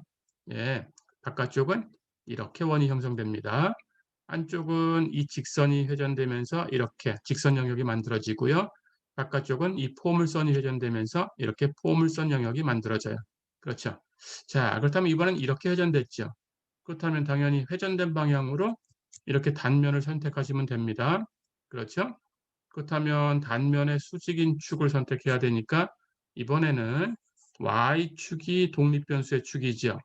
예, 바깥쪽은 이렇게 원이 형성됩니다. 안쪽은 이 직선이 회전되면서 이렇게 직선 영역이 만들어지고요. 바깥쪽은 이 포물선이 회전되면서 이렇게 포물선 영역이 만들어져요. 그렇죠. 자, 그렇다면 이번엔 이렇게 회전됐죠. 그렇다면 당연히 회전된 방향으로 이렇게 단면을 선택하시면 됩니다. 그렇죠? 그렇다면 단면의 수직인 축을 선택해야 되니까 이번에는 y축이 독립변수의 축이죠.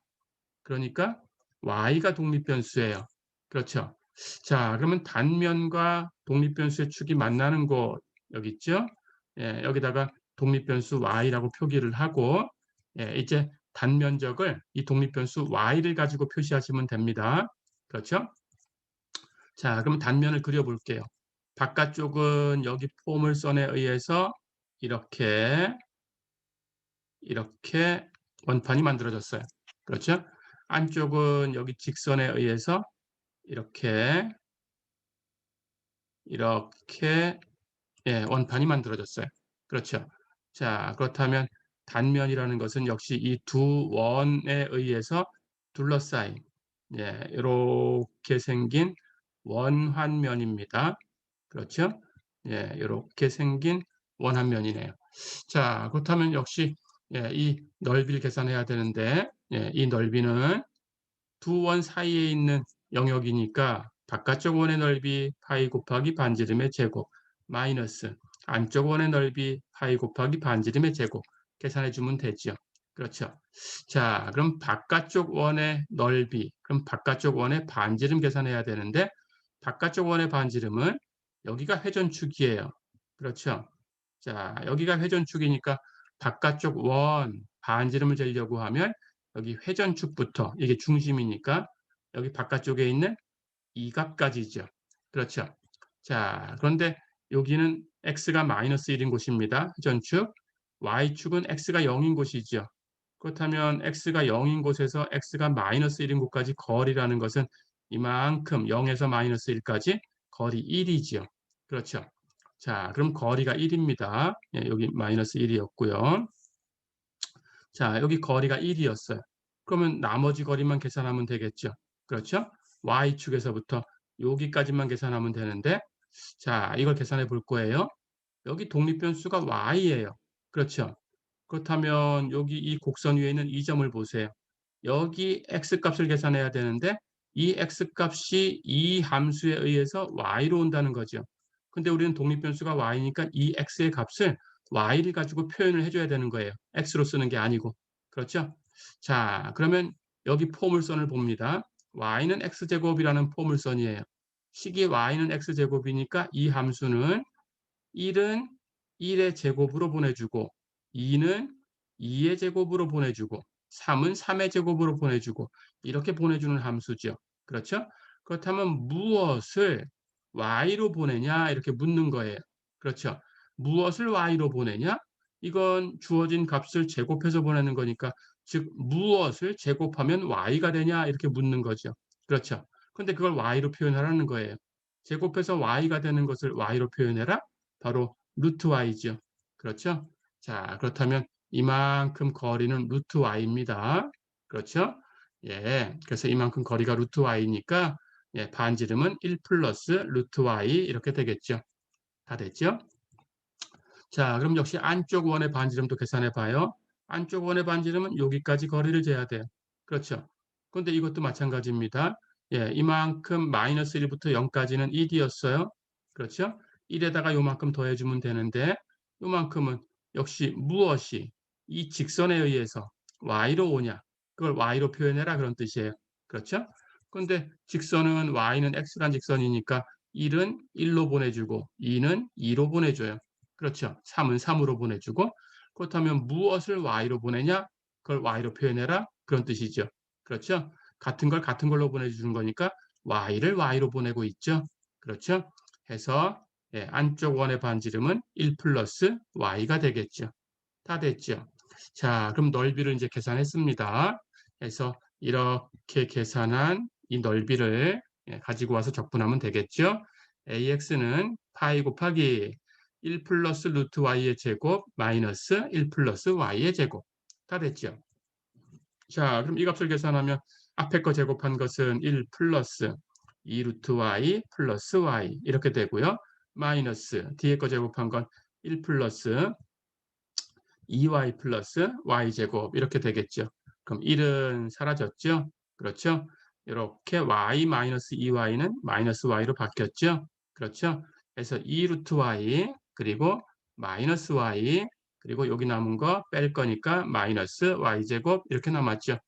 그러니까 y가 독립변수예요. 그렇죠? 자, 그러면 단면과 독립변수의 축이 만나는 곳 여기 있죠? 예, 여기다가 독립변수 y라고 표기를 하고 예, 이제 단면적을 이 독립변수 y를 가지고 표시하시면 됩니다. 그렇죠? 자, 그럼 단면을 그려볼게요. 바깥쪽은 여기 포물선에 의해서 이렇게 원판이 만들어졌어요. 그렇죠? 안쪽은 여기 직선에 의해서 이렇게 원판이 만들어졌어요. 그렇죠? 자, 그렇다면 단면이라는 것은 역시 이 두 원에 의해서 둘러싸인 이렇게 생긴 원환면입니다. 그렇죠? 예, 이렇게 생긴 원환면이네요. 자, 그렇다면 역시 이 넓이를 계산해야 되는데 이 넓이는 두 원 사이에 있는 영역이니까 바깥쪽 원의 넓이 파이 곱하기 반지름의 제곱 마이너스 안쪽 원의 넓이 파이 곱하기 반지름의 제곱 계산해 주면 되죠. 그렇죠. 자, 그럼 바깥쪽 원의 넓이, 그럼 바깥쪽 원의 반지름 계산해야 되는데 바깥쪽 원의 반지름은 여기가 회전축이에요. 그렇죠. 자, 여기가 회전축이니까 바깥쪽 원 반지름을 재려고 하면 여기 회전축부터 이게 중심이니까 여기 바깥쪽에 있는 이 값까지죠. 그렇죠. 자, 그런데 여기는 x가 마이너스 1인 곳입니다. 회전축. y축은 x가 0인 곳이죠. 그렇다면 x가 0인 곳에서 x가 마이너스 1인 곳까지 거리라는 것은 이만큼 0에서 마이너스 1까지 거리 1이죠. 그렇죠. 자, 그럼 거리가 1입니다. 예, 여기 마이너스 1이었고요. 자, 여기 거리가 1이었어요. 그러면 나머지 거리만 계산하면 되겠죠. 그렇죠? y축에서부터 여기까지만 계산하면 되는데 자, 이걸 계산해 볼 거예요. 여기 독립변수가 y예요. 그렇죠? 그렇다면 여기 이 곡선 위에 있는 이 점을 보세요. 여기 x값을 계산해야 되는데 이 x값이 이 함수에 의해서 y로 온다는 거죠. 근데 우리는 독립변수가 y니까 이 x의 값을 y를 가지고 표현을 해줘야 되는 거예요. x로 쓰는 게 아니고. 그렇죠? 자, 그러면 여기 포물선을 봅니다. y는 x제곱이라는 포물선이에요. 식이 y는 x제곱이니까 이 함수는 1은 1의 제곱으로 보내주고 2는 2의 제곱으로 보내주고 3은 3의 제곱으로 보내주고 이렇게 보내주는 함수죠. 그렇죠? 그렇다면 무엇을 y로 보내냐 이렇게 묻는 거예요. 그렇죠? 무엇을 y로 보내냐? 이건 주어진 값을 제곱해서 보내는 거니까 즉 무엇을 제곱하면 y가 되냐 이렇게 묻는 거죠. 그렇죠? 근데 그걸 y로 표현하라는 거예요. 제곱해서 y가 되는 것을 y로 표현해라. 바로 루트 y죠. 그렇죠? 자, 그렇다면 이만큼 거리는 루트 y입니다. 그렇죠? 예, 그래서 이만큼 거리가 루트 y니까 예, 반지름은 1 플러스 루트 y 이렇게 되겠죠. 다 됐죠? 자, 그럼 역시 안쪽 원의 반지름도 계산해 봐요. 안쪽 원의 반지름은 여기까지 거리를 재야 돼요. 그렇죠? 그런데 이것도 마찬가지입니다. 예, 이만큼 마이너스 1부터 0까지는 1이었어요. 그렇죠? 1에다가 요만큼 더해주면 되는데 요만큼은 역시 무엇이 이 직선에 의해서 y로 오냐? 그걸 y로 표현해라 그런 뜻이에요. 그렇죠? 그런데 직선은 y는 x란 직선이니까 1은 1로 보내주고 2는 2로 보내줘요. 그렇죠. 3은 3으로 보내주고 그렇다면 무엇을 y로 보내냐? 그걸 y로 표현해라. 그런 뜻이죠. 그렇죠. 같은 걸 같은 걸로 보내주는 거니까 y를 y로 보내고 있죠. 그렇죠. 해서 안쪽 원의 반지름은 1 플러스 y가 되겠죠. 다 됐죠. 자, 그럼 넓이를 이제 계산했습니다. 그래서 이렇게 계산한 이 넓이를 가지고 와서 적분하면 되겠죠. AX는 파이 곱하기 1 플러스 루트 Y의 제곱 마이너스 1 플러스 Y의 제곱. 다 됐죠. 자, 그럼 이 값을 계산하면 앞에 거 제곱한 것은 1 플러스 2 루트 Y 플러스 Y 이렇게 되고요. 마이너스 뒤에 거 제곱한 건 1 플러스 2y 플러스 y제곱 이렇게 되겠죠. 그럼 1은 사라졌죠. 그렇죠. 이렇게 y 마이너스 2y는 마이너스 y로 바뀌었죠. 그렇죠. 그래서 2 루트 y 그리고 마이너스 y 그리고 여기 남은 거 뺄 거니까 마이너스 y제곱 이렇게 남았죠.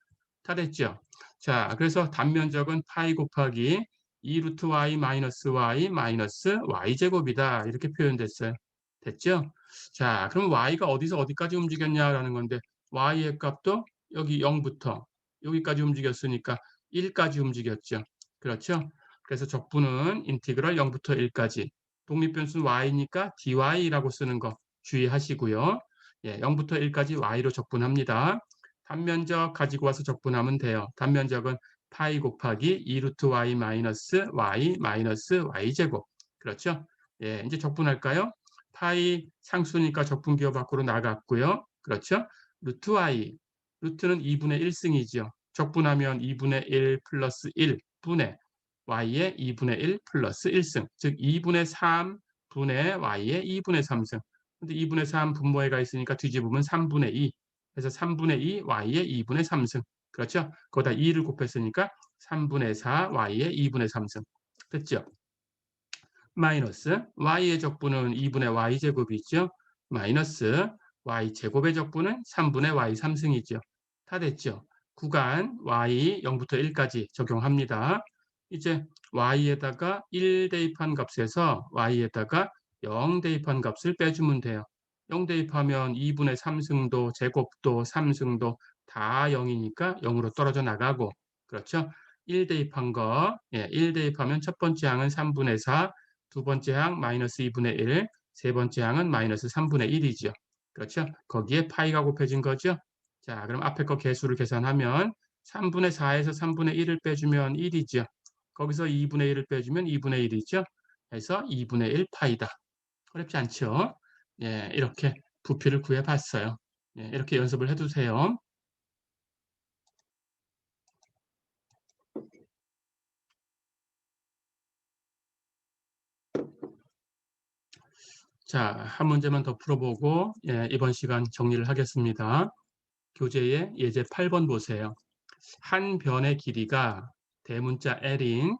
다 됐죠. 자, 그래서 단면적은 파이 곱하기 2 루트 y 마이너스 y 마이너스 y제곱이다. 이렇게 표현됐어요. 됐죠? 자, 그럼 y가 어디서 어디까지 움직였냐라는 건데 y의 값도 여기 0부터 여기까지 움직였으니까 1까지 움직였죠. 그렇죠? 그래서 적분은 인티그럴 0부터 1까지. 독립변수는 y니까 dy라고 쓰는 거 주의하시고요. 예, 0부터 1까지 y로 적분합니다. 단면적 가지고 와서 적분하면 돼요. 단면적은 파이 곱하기 2 루트 y 마이너스 y 마이너스 y제곱. 그렇죠? 예, 이제 적분할까요? 파이 상수니까 적분기호 밖으로 나갔고요. 그렇죠? 루트 y, 루트는 2분의 1승이죠. 적분하면 2분의 1 플러스 1분의 y의 2분의 1 플러스 1승, 즉 2분의 3분의 y의 2분의 3승. 근데 2분의 3 분모에가 있으니까 뒤집으면 3분의 2. 그래서 3분의 2 y의 2분의 3승. 그렇죠? 거기다 2를 곱했으니까 3분의 4 y의 2분의 3승. 됐죠? 마이너스 y의 적분은 2분의 y제곱이죠. 마이너스 y제곱의 적분은 3분의 y3승이죠. 다 됐죠. 구간 y 0부터 1까지 적용합니다. 이제 y에다가 1 대입한 값에서 y에다가 0 대입한 값을 빼주면 돼요. 0 대입하면 2분의 3승도 제곱도 3승도 다 0이니까 0으로 떨어져 나가고 그렇죠. 1 대입한 거 1 대입하면 첫 번째 항은 3분의 4 두 번째 항 마이너스 2분의 1, 세 번째 항은 마이너스 3분의 1이죠. 그렇죠? 거기에 파이가 곱해진 거죠. 자, 그럼 앞에 거 개수를 계산하면 3분의 4에서 3분의 1을 빼주면 1이죠. 거기서 2분의 1을 빼주면 2분의 1이죠. 그래서 2분의 1 파이다. 어렵지 않죠? 예, 이렇게 부피를 구해봤어요. 예, 이렇게 연습을 해두세요. 자, 한 문제만 더 풀어보고 이번 시간 정리를 하겠습니다. 교재의 예제 8번 보세요. 한 변의 길이가 대문자 L인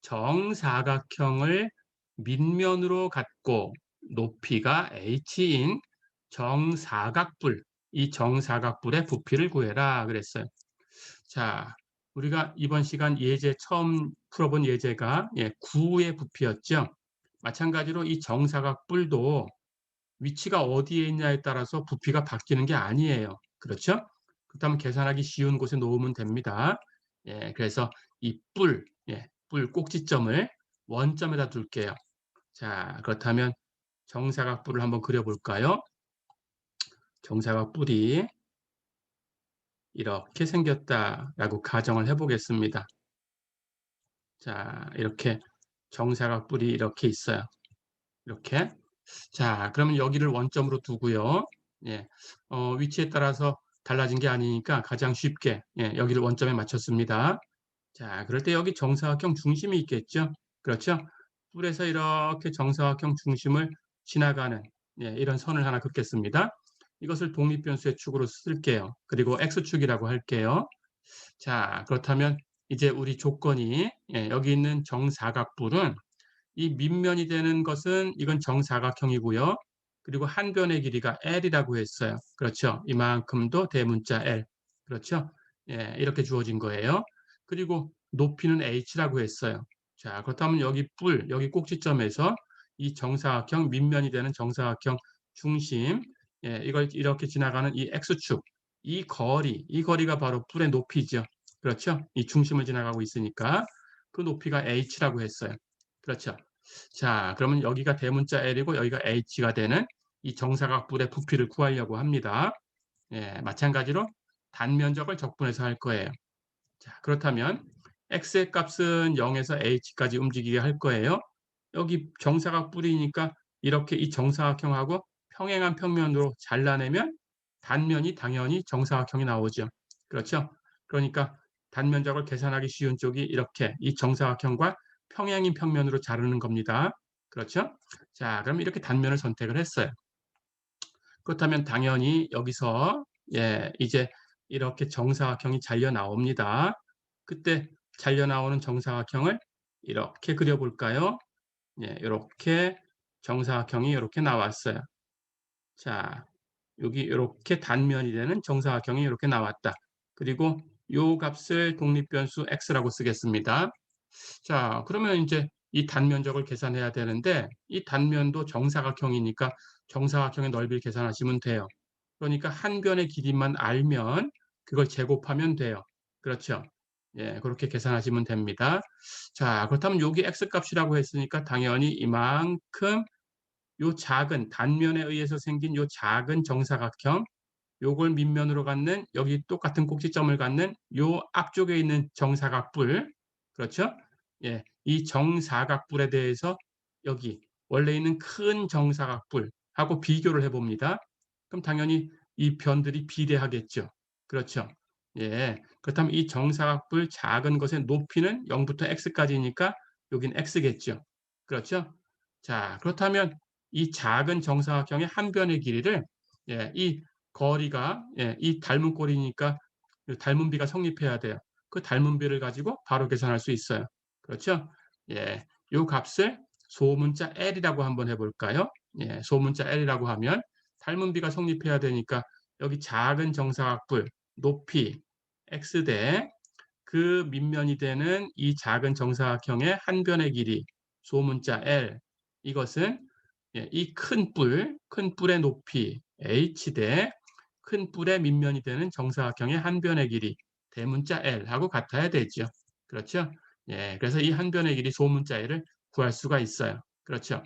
정사각형을 밑면으로 갖고 높이가 h인 정사각뿔, 이 정사각뿔의 부피를 구해라 그랬어요. 자, 우리가 이번 시간 예제 처음 풀어본 예제가 9의 부피였죠. 마찬가지로 이 정사각뿔도 위치가 어디에 있냐에 따라서 부피가 바뀌는 게 아니에요. 그렇죠? 그렇다면 계산하기 쉬운 곳에 놓으면 됩니다. 예, 그래서 이 뿔 꼭지점을 원점에다 둘게요. 자, 그렇다면 정사각뿔을 한번 그려볼까요? 정사각뿔이 이렇게 생겼다라고 가정을 해보겠습니다. 자, 이렇게 정사각뿔이 이렇게 있어요. 이렇게. 자, 그러면 여기를 원점으로 두고요. 예, 위치에 따라서 달라진 게 아니니까 가장 쉽게 여기를 원점에 맞췄습니다. 자, 그럴 때 여기 정사각형 중심이 있겠죠. 그렇죠? 뿔에서 이렇게 정사각형 중심을 지나가는 이런 선을 하나 긋겠습니다. 이것을 독립변수의 축으로 쓸게요. 그리고 x축이라고 할게요. 자, 그렇다면 이제 우리 조건이 여기 있는 정사각뿔은 이 밑면이 되는 것은 이건 정사각형이고요. 그리고 한 변의 길이가 L이라고 했어요. 그렇죠. 이만큼도 대문자 L. 그렇죠. 예, 이렇게 주어진 거예요. 그리고 높이는 H라고 했어요. 자, 그렇다면 여기 여기 꼭지점에서 이 정사각형, 밑면이 되는 정사각형 중심, 이걸 이렇게 지나가는 이 X축, 이 거리가 바로 뿔의 높이죠. 그렇죠. 이 중심을 지나가고 있으니까 그 높이가 H라고 했어요. 그렇죠. 자, 그러면 여기가 대문자 L이고 여기가 H가 되는 이 정사각뿔의 부피를 구하려고 합니다. 예, 마찬가지로 단면적을 적분해서 할 거예요. 자, 그렇다면 x의 값은 0에서 h까지 움직이게 할 거예요. 여기 정사각 뿌리니까 이렇게 이 정사각형하고 평행한 평면으로 잘라내면 단면이 당연히 정사각형이 나오죠. 그렇죠? 그러니까 단면적을 계산하기 쉬운 쪽이 이렇게 이 정사각형과 평행인 평면으로 자르는 겁니다. 그렇죠? 자, 그럼 이렇게 단면을 선택을 했어요. 그렇다면 당연히 여기서 이제 이렇게 정사각형이 잘려 나옵니다. 그때 잘려 나오는 정사각형을 이렇게 그려볼까요? 이렇게 정사각형이 이렇게 나왔어요. 자, 여기 이렇게 단면이 되는 정사각형이 이렇게 나왔다. 그리고 요 값을 독립변수 x라고 쓰겠습니다. 자, 그러면 이제 이 단면적을 계산해야 되는데 이 단면도 정사각형이니까 정사각형의 넓이를 계산하시면 돼요. 그러니까 한 변의 길이만 알면 그걸 제곱하면 돼요. 그렇죠? 예, 그렇게 계산하시면 됩니다. 자, 그렇다면 여기 x값이라고 했으니까 당연히 이만큼 요 작은 단면에 의해서 생긴 요 작은 정사각형 요걸 밑면으로 갖는 여기 똑같은 꼭지점을 갖는 요 앞쪽에 있는 정사각뿔 그렇죠? 예, 이 정사각뿔에 대해서 여기 원래 있는 큰 정사각뿔하고 비교를 해봅니다. 그럼 당연히 이 변들이 비례하겠죠. 그렇죠? 예, 그렇다면 이 정사각뿔 작은 것의 높이는 0부터 x까지니까 여긴 x겠죠. 그렇죠? 자, 그렇다면 이 작은 정사각형의 한 변의 길이를 이 거리가 이 닮은 꼴이니까 그 닮은 비가 성립해야 돼요. 그 닮은 비를 가지고 바로 계산할 수 있어요. 그렇죠? 예, 요 값을 소문자 L이라고 한번 해볼까요? 예, 소문자 L이라고 하면 닮은 비가 성립해야 되니까 여기 작은 정사각뿔 높이 x 대 그 밑면이 되는 이 작은 정사각형의 한 변의 길이 소문자 L 이것은 이 큰 뿔의 높이 h 대 큰 뿔의 밑면이 되는 정사각형의 한 변의 길이 대문자 L하고 같아야 되죠. 그렇죠? 예, 그래서 이 한 변의 길이 소문자 L을 구할 수가 있어요. 그렇죠?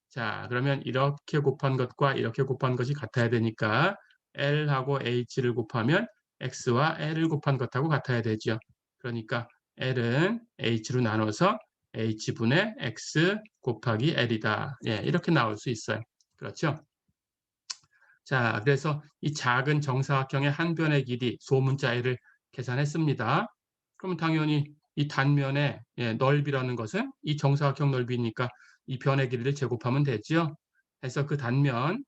자, 그러면 이렇게 곱한 것과 이렇게 곱한 것이 같아야 되니까 L하고 H를 곱하면 X와 L을 곱한 것하고 같아야 되죠. 그러니까 L은 H로 나눠서 H분의 X 곱하기 L이다. 예, 이렇게 나올 수 있어요. 그렇죠? 자, 그래서 이 작은 정사각형의 한 변의 길이 소문자 L을 계산했습니다. 그러면 당연히 이 단면의 넓이라는 것은 이 정사각형 넓이니까 이 변의 길이를 제곱하면 되죠. 그래서 그 단면,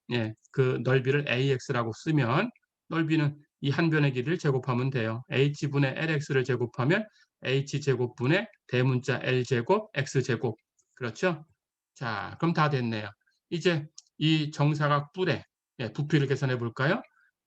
그 넓이를 AX라고 쓰면 넓이는 이 한 변의 길이를 제곱하면 돼요. H분의 LX를 제곱하면 H제곱분의 대문자 L제곱 X제곱. 그렇죠? 자, 그럼 다 됐네요. 이제 이 정사각 뿔의 부피를 계산해 볼까요?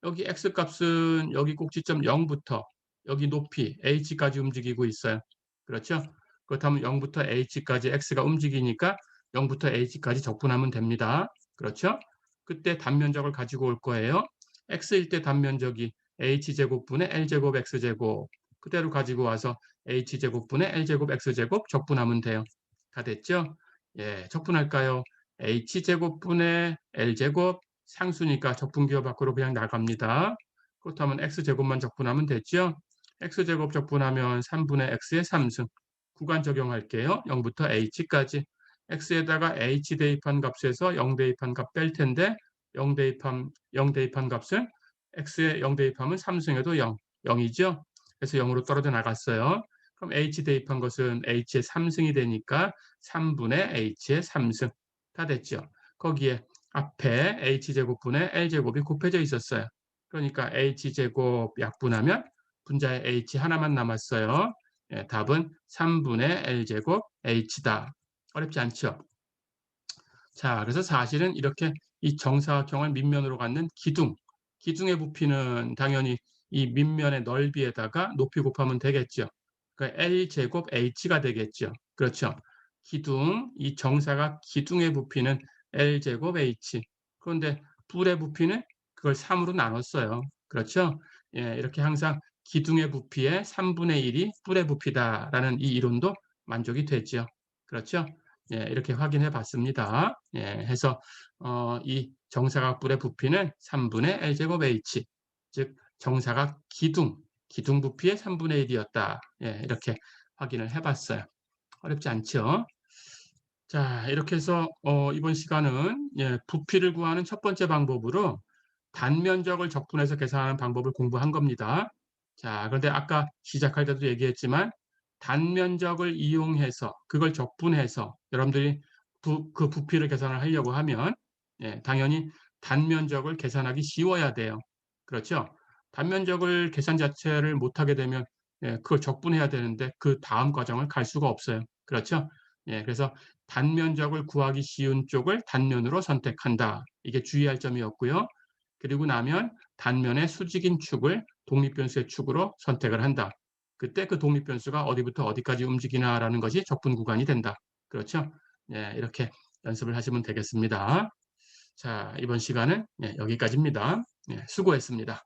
여기 x값은 여기 꼭지점 0부터 여기 높이 h까지 움직이고 있어요. 그렇죠? 그렇다면 0부터 h까지 x가 움직이니까 0부터 h까지 적분하면 됩니다. 그렇죠? 그때 단면적을 가지고 올 거예요. x일 때 단면적이 h제곱분의 l제곱 x제곱 그대로 가지고 와서 h제곱분의 l제곱 x제곱 적분하면 돼요. 다 됐죠? 예, 적분할까요? h제곱분의 l제곱 상수니까 적분기호 밖으로 그냥 나갑니다. 그렇다면 x제곱만 적분하면 됐죠? x제곱 적분하면 3분의 x의 3승. 구간 적용할게요. 0부터 h까지. x에다가 h 대입한 값에서 0 대입한 값 뺄 텐데 0 대입한 값은 x에 0 대입하면 3승에도 0, 0이죠? 그래서 0으로 떨어져 나갔어요. 그럼 h 대입한 것은 h의 3승이 되니까 3분의 h의 3승. 다 됐죠? 거기에 앞에 h제곱분의 l제곱이 곱해져 있었어요. 그러니까 h제곱 약분하면 분자에 h 하나만 남았어요. 예, 답은 3분의 l제곱 h다. 어렵지 않죠? 자, 그래서 사실은 이렇게 이 정사각형을 밑면으로 갖는 기둥의 부피는 당연히 이 밑면의 넓이에다가 높이 곱하면 되겠죠. 그러니까 L제곱 H가 되겠죠. 그렇죠. 이 정사각 기둥의 부피는 L제곱 H. 그런데 뿔의 부피는 그걸 3으로 나눴어요. 그렇죠. 예, 이렇게 항상 기둥의 부피의 3분의 1이 뿔의 부피다라는 이 이론도 만족이 되죠. 그렇죠. 예, 이렇게 확인해 봤습니다. 예, 해서 이 정사각뿔의 부피는 3분의 L제곱 H. 즉 정사각 기둥 부피의 3분의 1이었다. 예, 이렇게 확인을 해봤어요. 어렵지 않죠? 자, 이렇게 해서 이번 시간은 부피를 구하는 첫 번째 방법으로 단면적을 적분해서 계산하는 방법을 공부한 겁니다. 자, 그런데 아까 시작할 때도 얘기했지만 단면적을 이용해서 그걸 적분해서 여러분들이 그 부피를 계산을 하려고 하면 당연히 단면적을 계산하기 쉬워야 돼요. 그렇죠? 단면적을 계산 자체를 못하게 되면 그걸 적분해야 되는데 그 다음 과정을 갈 수가 없어요. 그렇죠? 그래서 단면적을 구하기 쉬운 쪽을 단면으로 선택한다. 이게 주의할 점이었고요. 그리고 나면 단면의 수직인 축을 독립변수의 축으로 선택을 한다. 그때 그 독립변수가 어디부터 어디까지 움직이나라는 것이 적분 구간이 된다. 그렇죠? 이렇게 연습을 하시면 되겠습니다. 자, 이번 시간은 여기까지입니다. 수고했습니다.